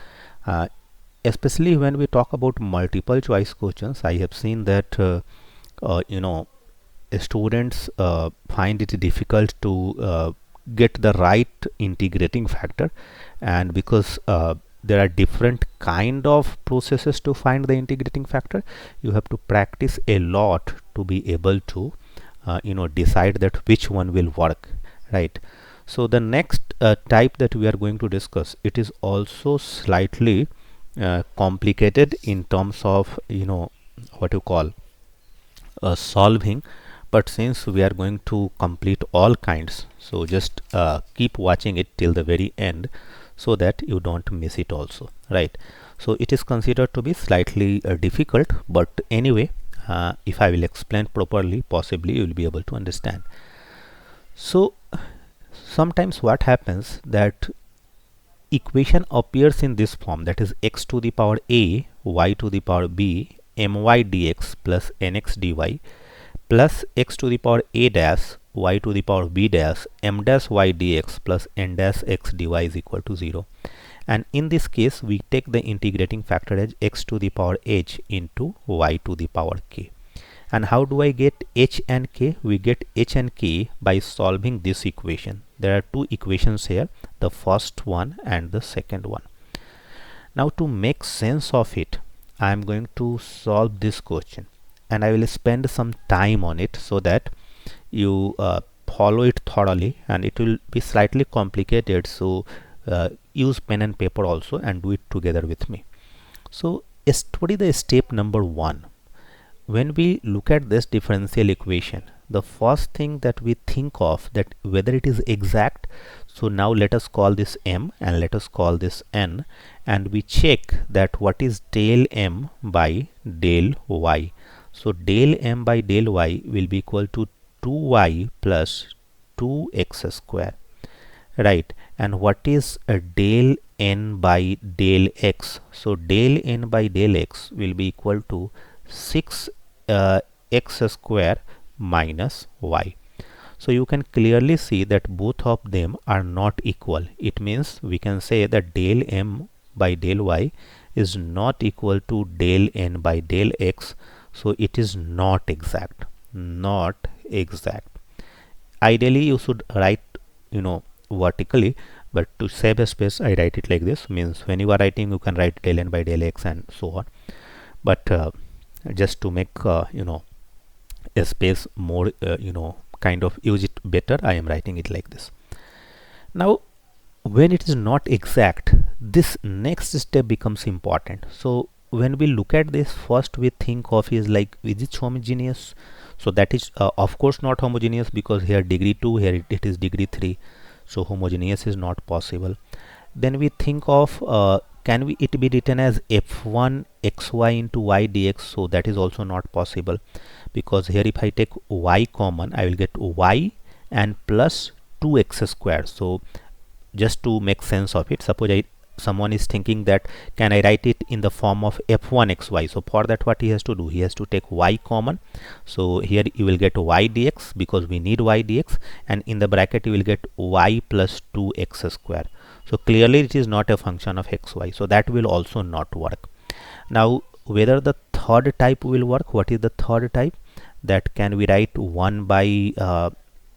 especially when we talk about multiple choice questions. I have seen that students find it difficult to get the right integrating factor, and because there are different kind of processes to find the integrating factor, you have to practice a lot to be able to decide that which one will work, right? So the next type that we are going to discuss, it is also slightly complicated in terms of what you call solving, but since we are going to complete all kinds, so just keep watching it till the very end so that you don't miss it also, right? So it is considered to be slightly difficult, but anyway, if I will explain properly, possibly you will be able to understand. So sometimes what happens, that equation appears in this form, that is x to the power a y to the power b my dx plus nx dy plus x to the power a dash y to the power b dash m dash y dx plus n dash x dy is equal to 0. And in this case we take the integrating factor as x to the power h into y to the power k. And how do I get h and k? We get h and k by solving this equation. There are two equations here, the first one and the second one. Now to make sense of it, I am going to solve this question, and I will spend some time on it so that you follow it thoroughly, and it will be slightly complicated, so use pen and paper also and do it together with me. So study the step number 1. When we look at this differential equation, the first thing that we think of, that whether it is exact. So now let us call this m and let us call this n, and we check that what is del m by del y. So del m by del y will be equal to 2y plus 2x square, right? And what is a del n by del x? So del n by del x will be equal to 6 x square minus y. So you can clearly see that both of them are not equal. It means we can say that del m by del y is not equal to del n by del x. So it is not exact. Not exact. Ideally you should write vertically, but to save a space I write it like this. Means when you are writing, you can write del n by del x and so on, but just to make a space more kind of use it better, I am writing it like this. Now when it is not exact, this next step becomes important. So when we look at this, first we think of is like, is it homogeneous? So that is of course not homogeneous, because here degree 2, here it is degree 3, so homogeneous is not possible. Then we think of can we it be written as f1 xy into y dx? So that is also not possible, because here if I take y common, I will get y and plus 2x square. So just to make sense of it, suppose someone is thinking that can I write it in the form of f1 xy? So for that, what he has to do, he has to take y common. So here you will get y dx, because we need y dx, and in the bracket you will get y plus 2x square. So clearly it is not a function of xy, so that will also not work. Now whether the third type will work, what is the third type? That can we write 1 by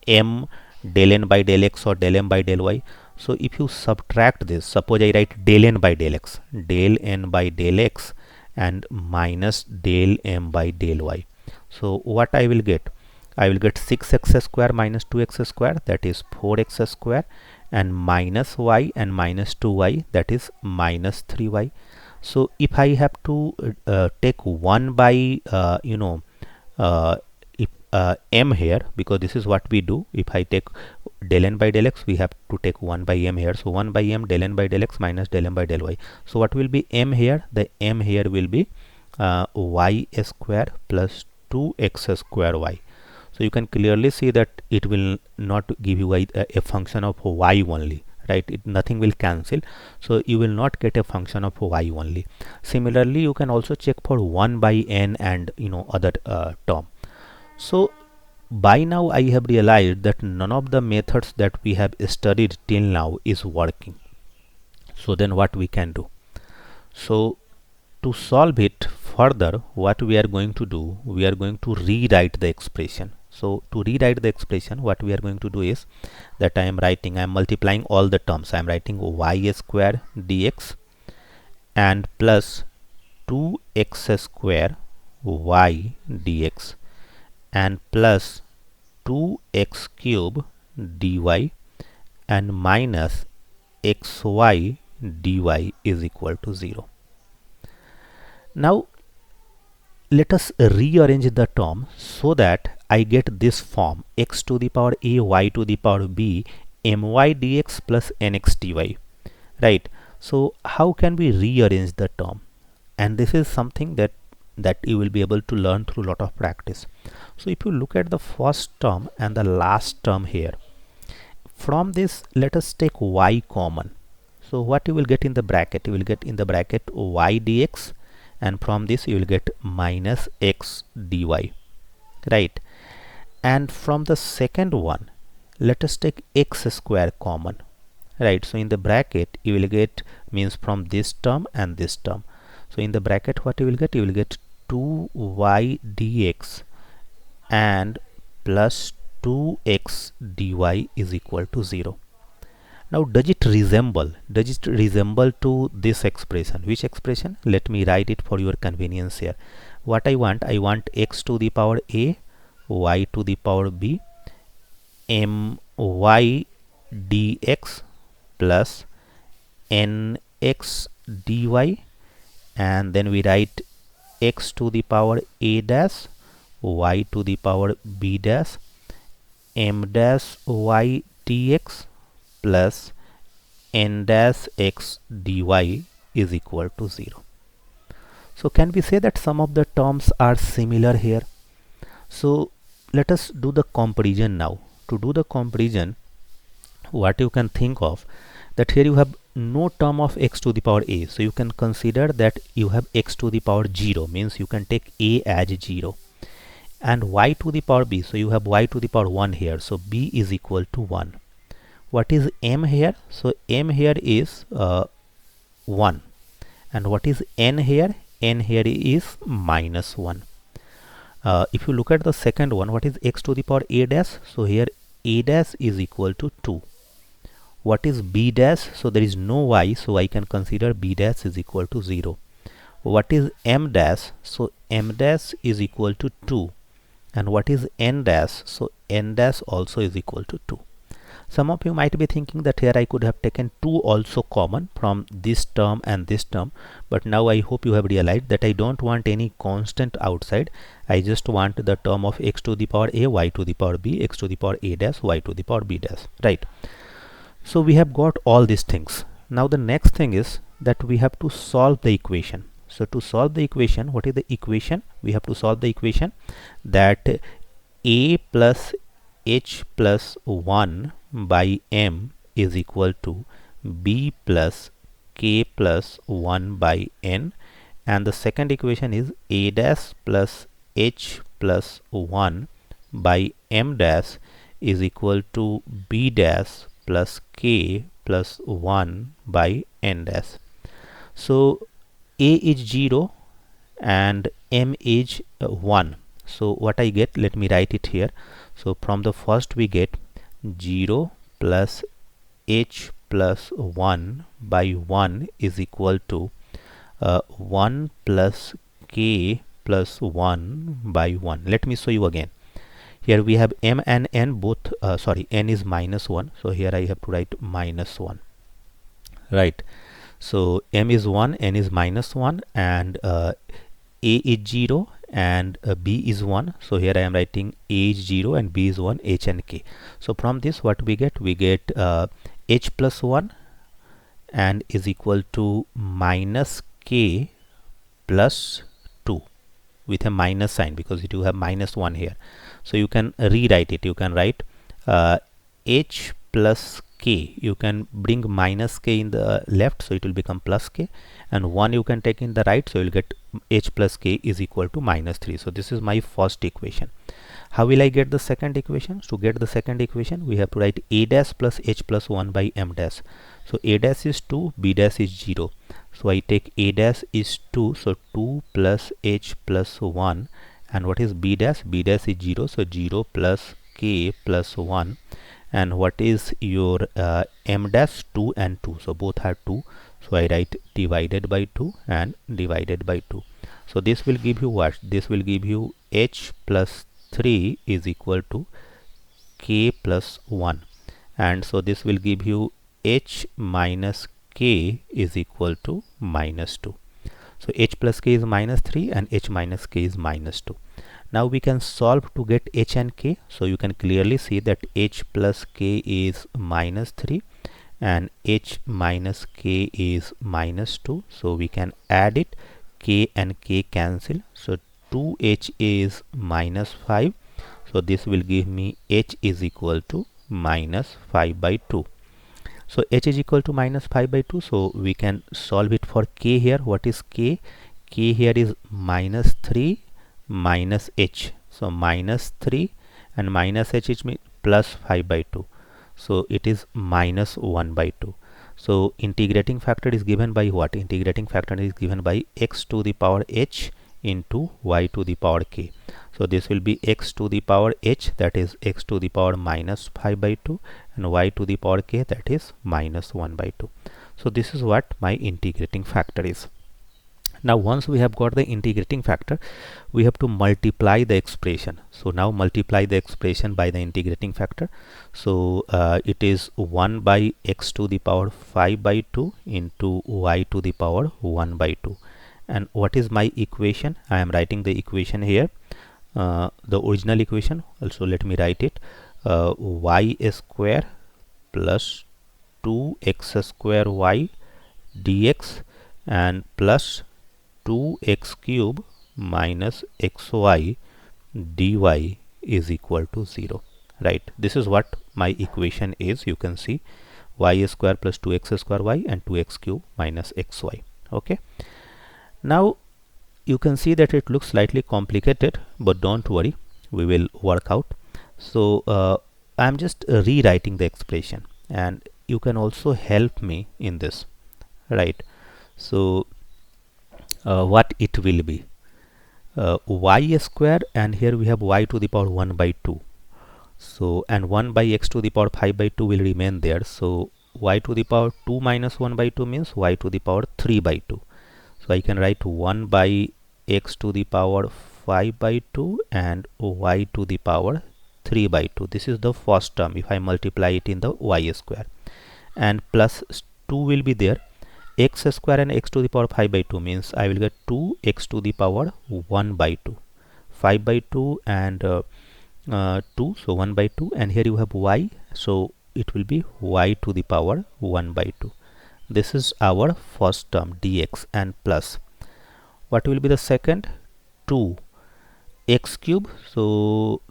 m del n by del x or del m by del y? So if you subtract this, suppose I write del n by del x and minus del m by del y. So what I will get? I will get 6x square minus 2x square, that is 4x square, and minus y and minus 2y, that is minus 3y. So if I have to take 1 by m here, because this is what we do, if I take del n by del x, we have to take 1 by m here. So 1 by m del n by del x minus del m by del y. So what will be m here? The m here will be y square plus 2x square y. So you can clearly see that it will not give you a function of y only, right? Nothing will cancel, so you will not get a function of y only. Similarly, you can also check for 1 by n and other term. So by now I have realized that none of the methods that we have studied till now is working. So then what we can do? So to solve it further, what we are going to do, we are going to rewrite the expression. So to rewrite the expression, what we are going to do is that I am multiplying all the terms. I am writing y square dx and plus 2x square y dx and plus 2x cube dy and minus xy dy is equal to 0. Now let us rearrange the term so that I get this form: x to the power a y to the power b my dx plus nx dy, right? So how can we rearrange the term? And this is something that you will be able to learn through a lot of practice. So if you look at the first term and the last term here, from this let us take y common. So what you will get in the bracket? You will get in the bracket y dx, and from this you will get minus x dy, right? And from the second one, let us take x square common, right? So in the bracket you will get, means from this term and this term. So in the bracket what you will get? You will get 2y dx and plus 2x dy is equal to 0. Now does it resemble to this expression? Which expression? Let me write it for your convenience here. What I want x to the power a y to the power b my dx plus nx dy, and then we write x to the power a dash y to the power b dash m dash y dx plus n dash x dy is equal to 0. So can we say that some of the terms are similar here? So let us do the comparison now. To do the comparison, what you can think of, that here you have no term of x to the power a, so you can consider that you have x to the power 0, means you can take a as 0, and y to the power b, so you have y to the power 1 here, so b is equal to 1. What is m here? So m here is 1, and what is n here? N here is minus 1. If you look at the second one, what is x to the power a dash? So here a dash is equal to 2. What is b dash? So there is no y, so I can consider b dash is equal to 0. What is m dash? So m dash is equal to 2. And what is n dash? So n dash also is equal to 2. Some of you might be thinking that here I could have taken 2 also common from this term and this term, but now I hope you have realized that I don't want any constant outside. I just want the term of x to the power a, y to the power b, x to the power a dash, y to the power b dash, right? So we have got all these things. Now the next thing is that we have to solve the equation. So to solve the equation, what is the equation? We have to solve the equation that a plus h plus 1 by m is equal to b plus k plus 1 by n, and the second equation is a dash plus h plus 1 by m dash is equal to b dash plus k plus 1 by n dash. So a is 0 and m is 1. So what I get, let me write it here. So from the first we get 0 plus h plus 1 by 1 is equal to 1 plus k plus 1 by 1. Let me show you again. Here we have m and n both, n is minus 1. So here I have to write minus 1, right? So m is 1, n is minus 1, and a is 0 and b is 1. So here I am writing a is 0 and b is 1, h and k. So from this what we get? We get h plus 1 and is equal to minus k plus 2 with a minus sign, because you have minus 1 here. So you can rewrite it. You can write h plus k. You can bring minus k in the left, so it will become plus k, and 1 you can take in the right, so you will get h plus k is equal to minus 3. So this is my first equation. How will I get the second equation? To get the second equation, we have to write a dash plus h plus 1 by m dash. So a dash is 2, b dash is 0. So I take a dash is 2, so 2 plus h plus 1, and what is b dash? B dash is 0, so 0 plus k plus 1, and what is your m dash? 2 and 2, so both are 2. So I write divided by 2 and divided by 2. So this will give you what? This will give you h plus 3 is equal to k plus 1, and so this will give you h minus k is equal to minus 2. So h plus k is minus 3 and h minus k is minus 2. Now we can solve to get h and k. So you can clearly see that h plus k is minus 3 and h minus k is minus 2. So we can add it. K and k cancel. So 2h is minus 5. So this will give me h is equal to minus 5 by 2. So h is equal to minus 5 by 2. So we can solve it for k here. What is k? K here is minus 3 minus h. So minus 3 and minus h is plus 5 by 2. So it is minus 1 by 2. So integrating factor is given by what? Integrating factor is given by x to the power h into y to the power k. So this will be x to the power h, that is x to the power minus 5 by 2, and y to the power k, that is minus 1 by 2. So this is what my integrating factor is. Now once we have got the integrating factor, we have to multiply the expression. So now multiply the expression by the integrating factor. So it is 1 by x to the power 5 by 2 into y to the power 1 by 2. And what is my equation? I am writing the equation here, the original equation. Also let me write it. Y square plus 2x square y dx and plus 2x cube minus xy dy is equal to 0, right? This is what my equation is. You can see y square plus 2x square y and 2x cube minus xy. Okay, now you can see that it looks slightly complicated, but don't worry, we will work out. So I'm just rewriting the expression, and you can also help me in this, right? So what it will be, y square, and here we have y to the power 1 by 2. So and 1 by x to the power 5 by 2 will remain there. So y to the power 2 minus 1 by 2 means y to the power 3 by 2. So I can write 1 by x to the power 5 by 2 and y to the power 3 by 2. This is the first term if I multiply it in the y square, and plus 2 will be there. X square and x to the power 5 by 2 means I will get 2x to the power 1 by 2. 5 by 2 and 2, so 1 by 2, and here you have y, so it will be y to the power 1 by 2. This is our first term dx, and plus what will be the second? 2 x cube, so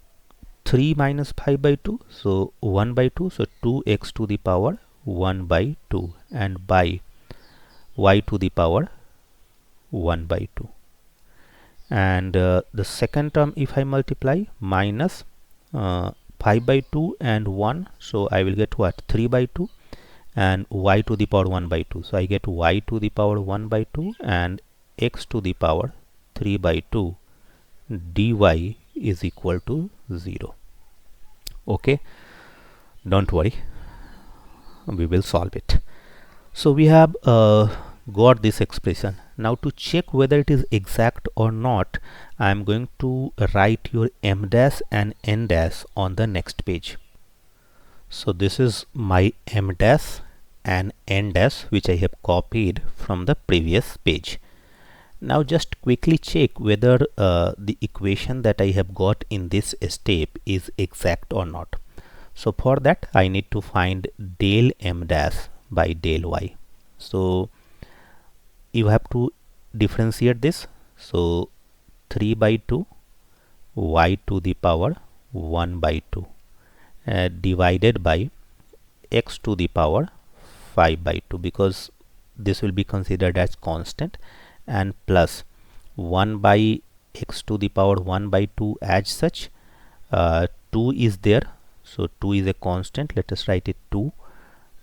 3 minus 5 by 2, so 1 by 2, so 2x to the power 1 by 2, and by y to the power 1 by 2. And the second term if I multiply, minus 5 by 2 and 1, so I will get what? 3 by 2, and y to the power 1 by 2, so I get y to the power 1 by 2 and x to the power 3 by 2 dy is equal to 0. Okay, don't worry, we will solve it. So we have got this expression. Now to check whether it is exact or not, I am going to write your m dash and n dash on the next page. So this is my m dash and n dash which I have copied from the previous page. Now just quickly check whether the equation that I have got in this step is exact or not. So for that I need to find del m dash by del y. So you have to differentiate this. So 3 by 2 y to the power 1 by 2 divided by x to the power 5 by 2, because this will be considered as constant, and plus 1 by x to the power 1 by 2 as such. 2 is there, so 2 is a constant, let us write it 2,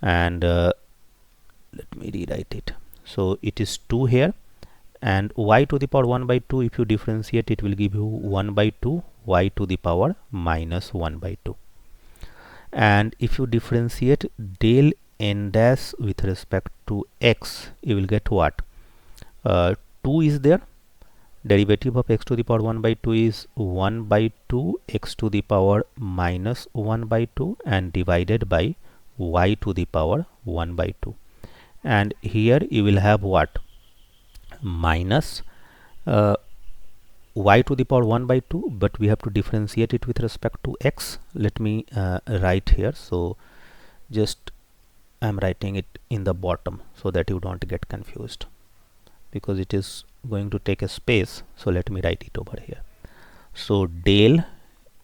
and let me rewrite it. So it is 2 here, and y to the power 1 by 2, if you differentiate it will give you 1 by 2 y to the power minus 1 by 2. And if you differentiate del n dash with respect to x, you will get what? 2 is there, derivative of x to the power 1 by 2 is 1 by 2 x to the power minus 1 by 2, and divided by y to the power 1 by 2. And here you will have what? Minus y to the power 1 by 2, but we have to differentiate it with respect to x. Let me write here. So just I am writing it in the bottom so that you don't get confused, because it is going to take a space. So let me write it over here. So del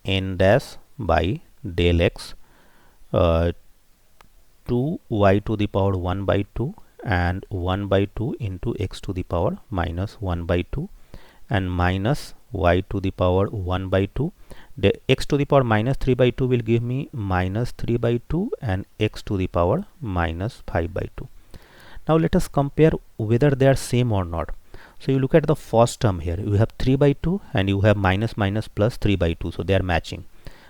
n dash by del x, 2y to the power 1 by 2 and 1 by 2 into x to the power minus 1 by 2, and minus y to the power 1 by 2. The x to the power minus 3 by 2 will give me minus 3 by 2 and x to the power minus 5 by 2. Now let us compare whether they are same or not. So you look at the first term here, you have 3 by 2 and you have minus minus plus 3 by 2, so they are matching.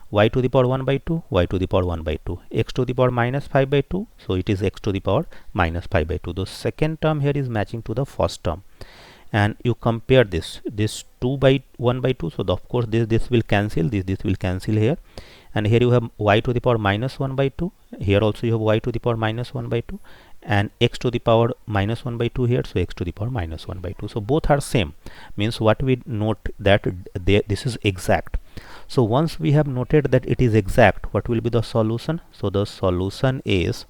Y to the power 1 by 2, y to the power 1 by 2, x to the power minus 5 by 2, so it is x to the power minus 5 by 2. The second term here is matching to the first term, and you compare this 2 by 1 by 2, so of course this will cancel, this will cancel here, and here you have y to the power minus 1 by 2, here also you have y to the power minus 1 by 2, and x to the power minus 1 by 2 here, so x to the power minus 1 by 2. So both are same, means what we note that this is exact. So once we have noted that it is exact, what will be the solution? So the solution is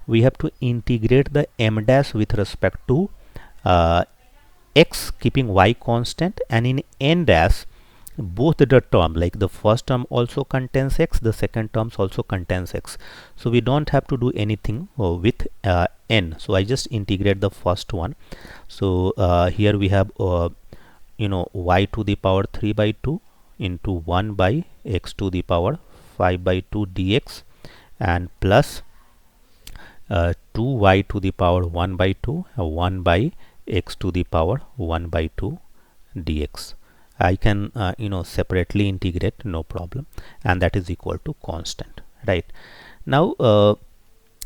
we have to integrate the m dash with respect to x, keeping y constant, and in n dash both the term, like the first term also contains x, the second terms also contains x, so we don't have to do anything with n. So I just integrate the first one. So here we have y to the power 3 by 2 into 1 by x to the power 5 by 2 dx, and plus 2y to the power 1 by 2 1 by x to the power 1 by 2 dx. I can separately integrate, no problem, and that is equal to constant, right? Now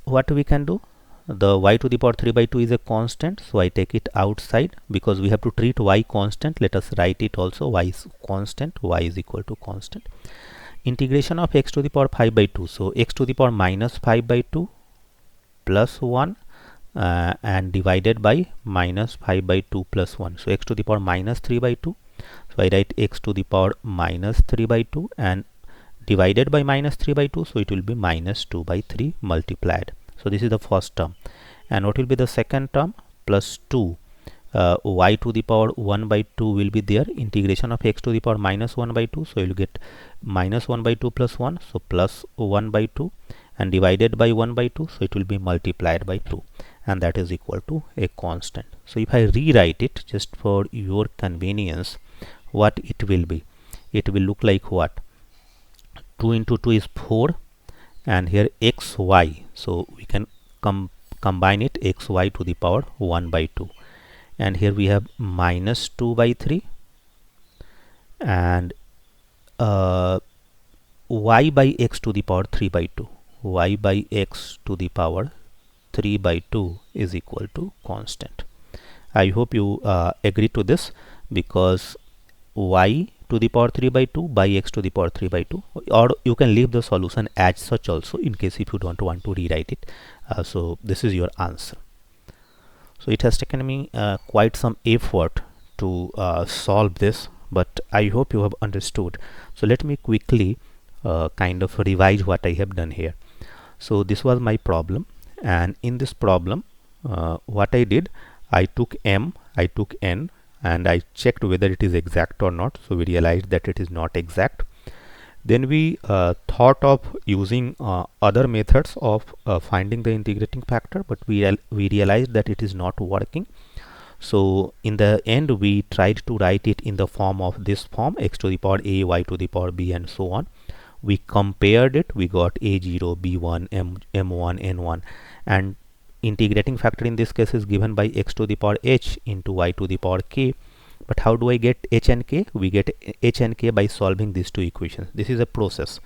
what we can do, the y to the power 3 by 2 is a constant, so I take it outside because we have to treat y constant. Let us write it also, y is constant, y is equal to constant. integration of x to the power 5 by 2. So x to the power minus 5 by 2 plus 1 and divided by minus 5 by 2 plus 1. So x to the power minus 3 by 2. So I write x to the power minus 3 by 2 and divided by minus 3 by 2. So it will be minus 2 by 3 multiplied. So this is the first term. And what will be the second term? Plus 2. Y to the power 1 by 2 will be there. Integration of x to the power minus 1 by 2. So you will get minus 1 by 2 plus 1. So plus 1 by 2 and divided by 1 by 2. So it will be multiplied by 2. And that is equal to a constant. So if I rewrite it just for your convenience, what it will be? It will look like what? 2 into 2 is 4 and here xy. So we can combine it xy to the power 1 by 2. And here we have minus 2 by 3 and y by x to the power 3 by 2. Y by x to the power 3 by 2 is equal to constant. I hope you agree to this, because y to the power 3 by 2 by x to the power 3 by 2, or you can leave the solution as such also in case if you don't want to rewrite it. So this is your answer. So it has taken me quite some effort to solve this, but I hope you have understood. So let me quickly kind of revise what I have done here. So this was my problem, and in this problem what I did, I took m, I took n, and I checked whether it is exact or not. So we realized that it is not exact. Then we thought of using other methods of finding the integrating factor, but we realized that it is not working. So in the end we tried to write it in the form of this form, x to the power a, y to the power b, and so on. We compared it, we got a0, b1, m1, n1, and integrating factor in this case is given by x to the power h into y to the power k. But how do I get h and k? We get h and k by solving these two equations. This is a process.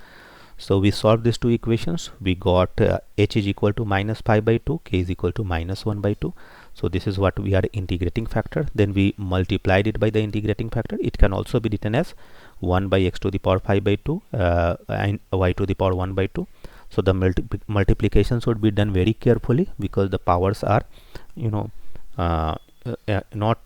So we solved these two equations. We got h is equal to minus 5 by 2, k is equal to minus 1 by 2. So this is what we are integrating factor. Then we multiplied it by the integrating factor. It can also be written as 1 by x to the power 5 by 2 and y to the power 1 by 2. So the multiplication should be done very carefully, because the powers are not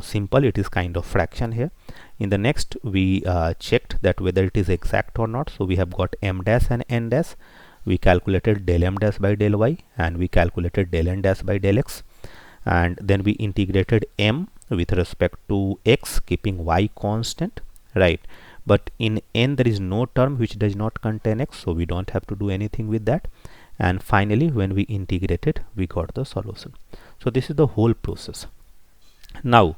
simple. It is kind of fraction here. In the next we checked that whether it is exact or not. So we have got m dash and n dash. We calculated del m dash by del y, and we calculated del n dash by del x, and then we integrated m with respect to x, keeping y constant, right? But in n there is no term which does not contain x, so we don't have to do anything with that. And finally when we integrated, we got the solution. So this is the whole process. Now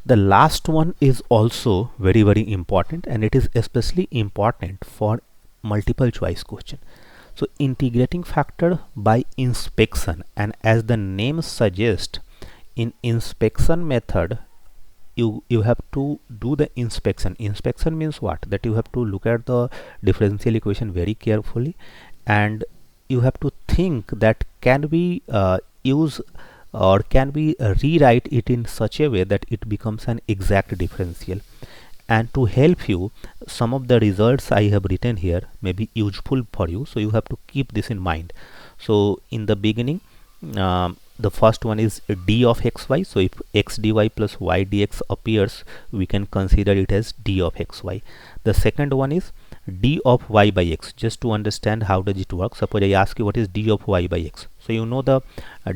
the last one is also very, very important, and it is especially important for multiple choice question. So integrating factor by inspection, and as the name suggests, in inspection method you have to do the inspection. Inspection means what? That you have to look at the differential equation very carefully, and you have to think that can we use or can we rewrite it in such a way that it becomes an exact differential. And to help you, some of the results I have written here may be useful for you, so you have to keep this in mind. So in the beginning, the first one is d of xy. So if x dy plus y dx appears, we can consider it as d of xy. The second one is d of y by x. Just to understand how does it work, suppose I ask you what is d of y by x. So you know the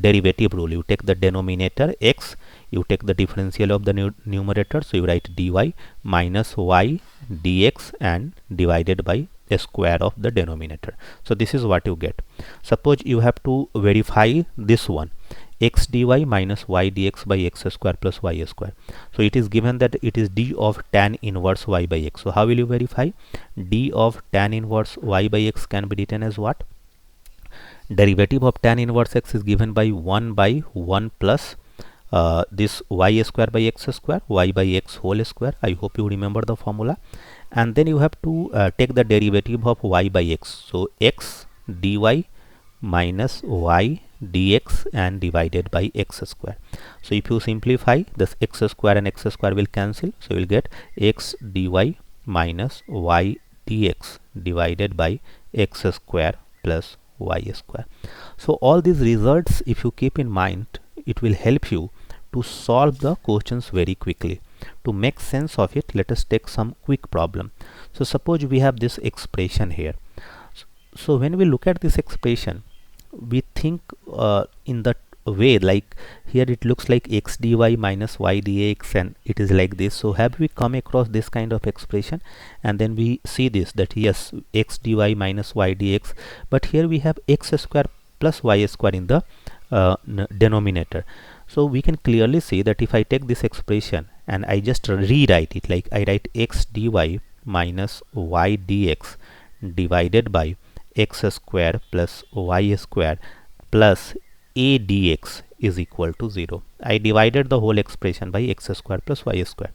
derivative rule. You take the denominator x, you take the differential of the numerator, so you write dy minus y dx and divided by a square of the denominator. So this is what you get. Suppose you have to verify this one, x dy minus y dx by x square plus y square. So it is given that it is d of tan inverse y by x. So how will you verify? D of tan inverse y by x can be written as what? Derivative of tan inverse x is given by 1 by 1 plus this y square by x square, y by x whole square. I hope you remember the formula. And then you have to take the derivative of y by x. So x dy minus y dx and divided by x square. So if you simplify, this x square and x square will cancel. So you will get x dy minus y dx divided by x square plus y square. So all these results, if you keep in mind, it will help you to solve the questions very quickly. To make sense of it, let us take some quick problem. So suppose we have this expression here. So when we look at this expression, we think in the way like here it looks like x dy minus y dx, and it is like this. So have we come across this kind of expression? And then we see this, that yes, x dy minus y dx, but here we have x square plus y square in the denominator. So we can clearly see that if I take this expression and I just rewrite it, like I write x dy minus y dx divided by x square plus y square plus a dx is equal to 0. I divided the whole expression by x square plus y square.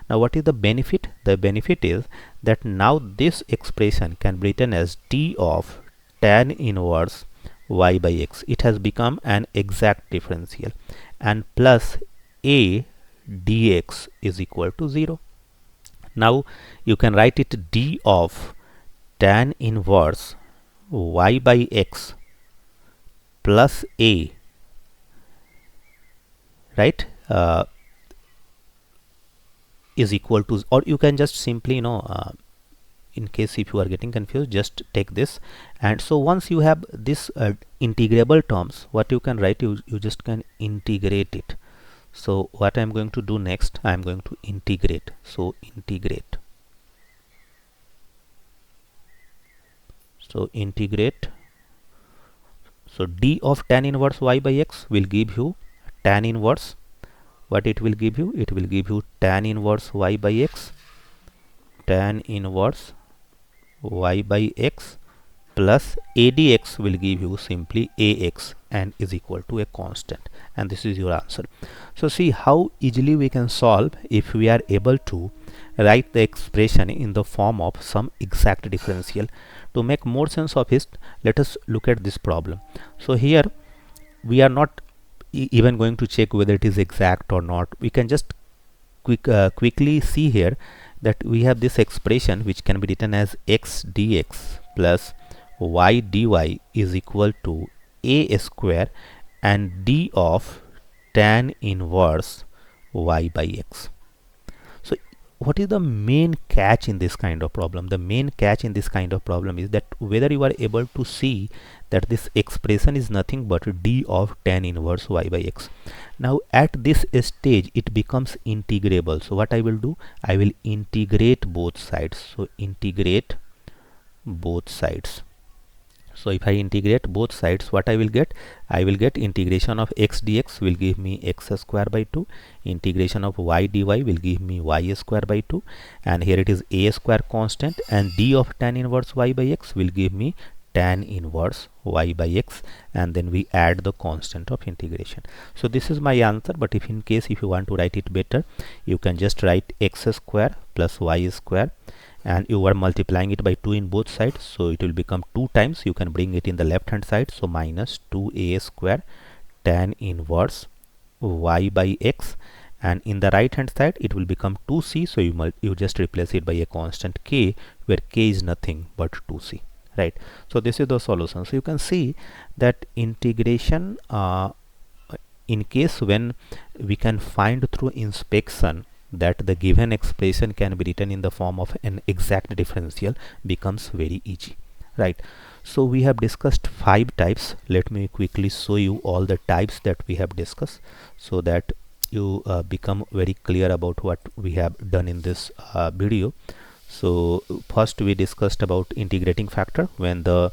Now what is the benefit? The benefit is that now this expression can be written as d of tan inverse y by x. It has become an exact differential, and plus a dx is equal to 0. Now you can write it d of tan inverse y by x plus a, right, is equal to, or you can just simply in case if you are getting confused, just take this. And so once you have this integrable terms, what you can write, you just can integrate it. So what I am going to do next, I am going to integrate. So integrate. So integrate. So d of tan inverse y by x will give you tan inverse. What it will give you? It will give you tan inverse y by x, tan inverse y by x plus a dx will give you simply ax and is equal to a constant, and this is your answer. So see how easily we can solve if we are able to write the expression in the form of some exact differential. To make more sense of it, let us look at this problem. So here we are not even going to check whether it is exact or not. We can just quickly see here that we have this expression which can be written as x dx plus y dy is equal to a square and d of tan inverse y by x. So what is the main catch in this kind of problem? The main catch in this kind of problem is that whether you are able to see that this expression is nothing but d of tan inverse y by x. Now at this stage it becomes integrable. So what I will do, I will integrate both sides. So integrate both sides. So if I integrate both sides, what I will get? I will get integration of x dx will give me x square by 2. Integration of y dy will give me y square by 2. And here it is a square constant, and d of tan inverse y by x will give me tan inverse y by x, and then we add the constant of integration. So this is my answer, but if in case if you want to write it better, you can just write x square plus y square, and you are multiplying it by 2 in both sides, so it will become 2 times. You can bring it in the left hand side, so minus 2a square tan inverse y by x, and in the right hand side it will become 2c, so you just replace it by a constant k, where k is nothing but 2c, right? So this is the solution. So you can see that integration, in case when we can find through inspection that the given expression can be written in the form of an exact differential, becomes very easy, right? So we have discussed 5 types. Let me quickly show you all the types that we have discussed, so that you become very clear about what we have done in this video. So first we discussed about integrating factor when the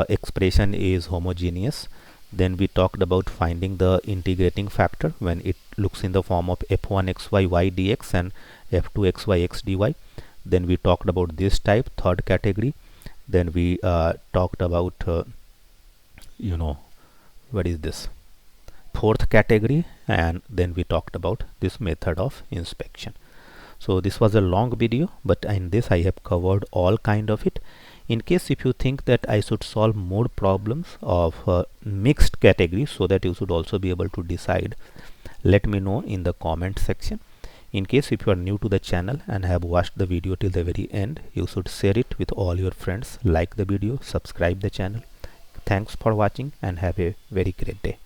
expression is homogeneous. Then we talked about finding the integrating factor when it looks in the form of f1xy y dx and f2xy x dy. Then we talked about this type, third category. Then we talked about what is this, fourth category, and then we talked about this method of inspection. So this was a long video, but in this I have covered all kind of it. In case if you think that I should solve more problems of mixed category so that you should also be able to decide, let me know in the comment section. In case if you are new to the channel and have watched the video till the very end, you should share it with all your friends, like the video, subscribe the channel. Thanks for watching and have a very great day.